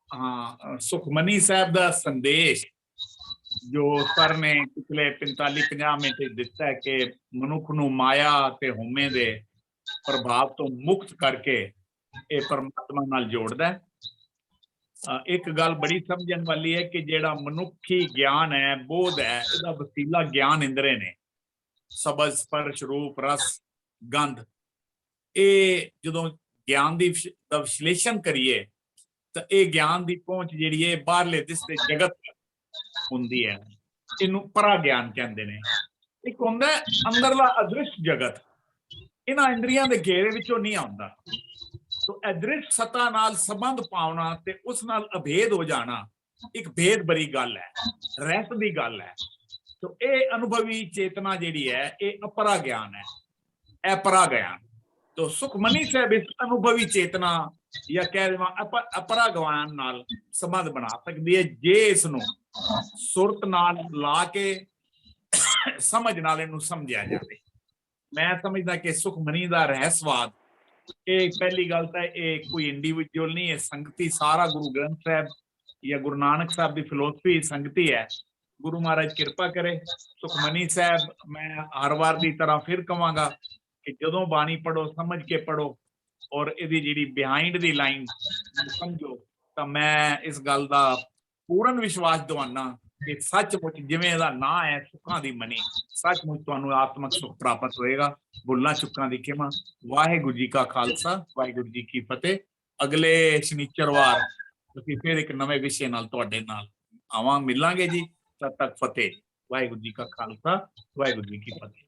हाँ, सुखमनी साहब का संदेश जो सर ने पिछले 45-50 मिनट दिता है कि मनुख नूं माया ते होमे दे प्रभाव तो मुक्त करके ये परमात्मा नाल जोड़दा है। एक गल बड़ी समझण वाली है कि जेड़ा मनुखी ज्ञान है, बोध है, इहदा वसीला ज्ञान इंद्रे ने, सबज स्पर्श रूप रस गंध। ये जदों ज्ञान दी दा विश्लेषण करिए तो ये ज्ञान की पहुंच जिहड़ी है बाहरले दिसदे जगत हुंदी है, इनू परा ज्ञान कहंदे ने। एक हुंदा अंदरला अदृश्य जगत, इन्हां इंद्रियां दे घेरे विचों नहीं आउंदा। तो अदृश्य सत्ता नाल संबंध पाउणा ते उस नाल अभेद हो जाना एक भेद बड़ी गल है, रहस्य दी गल है। तो ये अनुभवी चेतना जिहड़ी है ये अपरा ज्ञान है, अपरा ज्ञान। तो सुखमनी साहब इस अनुभवी चेतना या कह देवां अपरा ज्ञान नाल संबंध बना सकदी है जे इसनूं सुरत नाल ला के समझ नाल इहनूं समझिया जाए। मैं समझदा कि सुखमनी दा रहस्यवाद ये पहली गल तो ये कोई इंडिविजुअल नहीं है, संगति सारा गुरु ग्रंथ साहब या गुरु नानक साहब की फिलोसफी संगति है। गुरु महाराज कृपा करे। सुखमनी साहब मैं हर बार की तरह फिर कहांगा कि जदों बाणी पढ़ो समझ के पढ़ो और इहदी जिहड़ी बिहाइंड दी लाइन समझो, तो मैं इस गल का पूर्ण विश्वास दवाना कि सचमुच जिवें इहदा नाम है सुखां दी मनी, सचमुच तुहानूं आत्मक सुख प्राप्त होएगा। भुल्लां चुक्कां दी खिमा। वाहिगुरू जी का खालसा वाहिगुरू जी की फतेह। अगले शनिचरवार ਅਸੀਂ फिर एक नवे विषय नाल तुहाडे नाल आवां मिलांगे जी। तद तक फतेह। वाहिगुरू जी का खालसा वाहिगुरू जी की फतेह।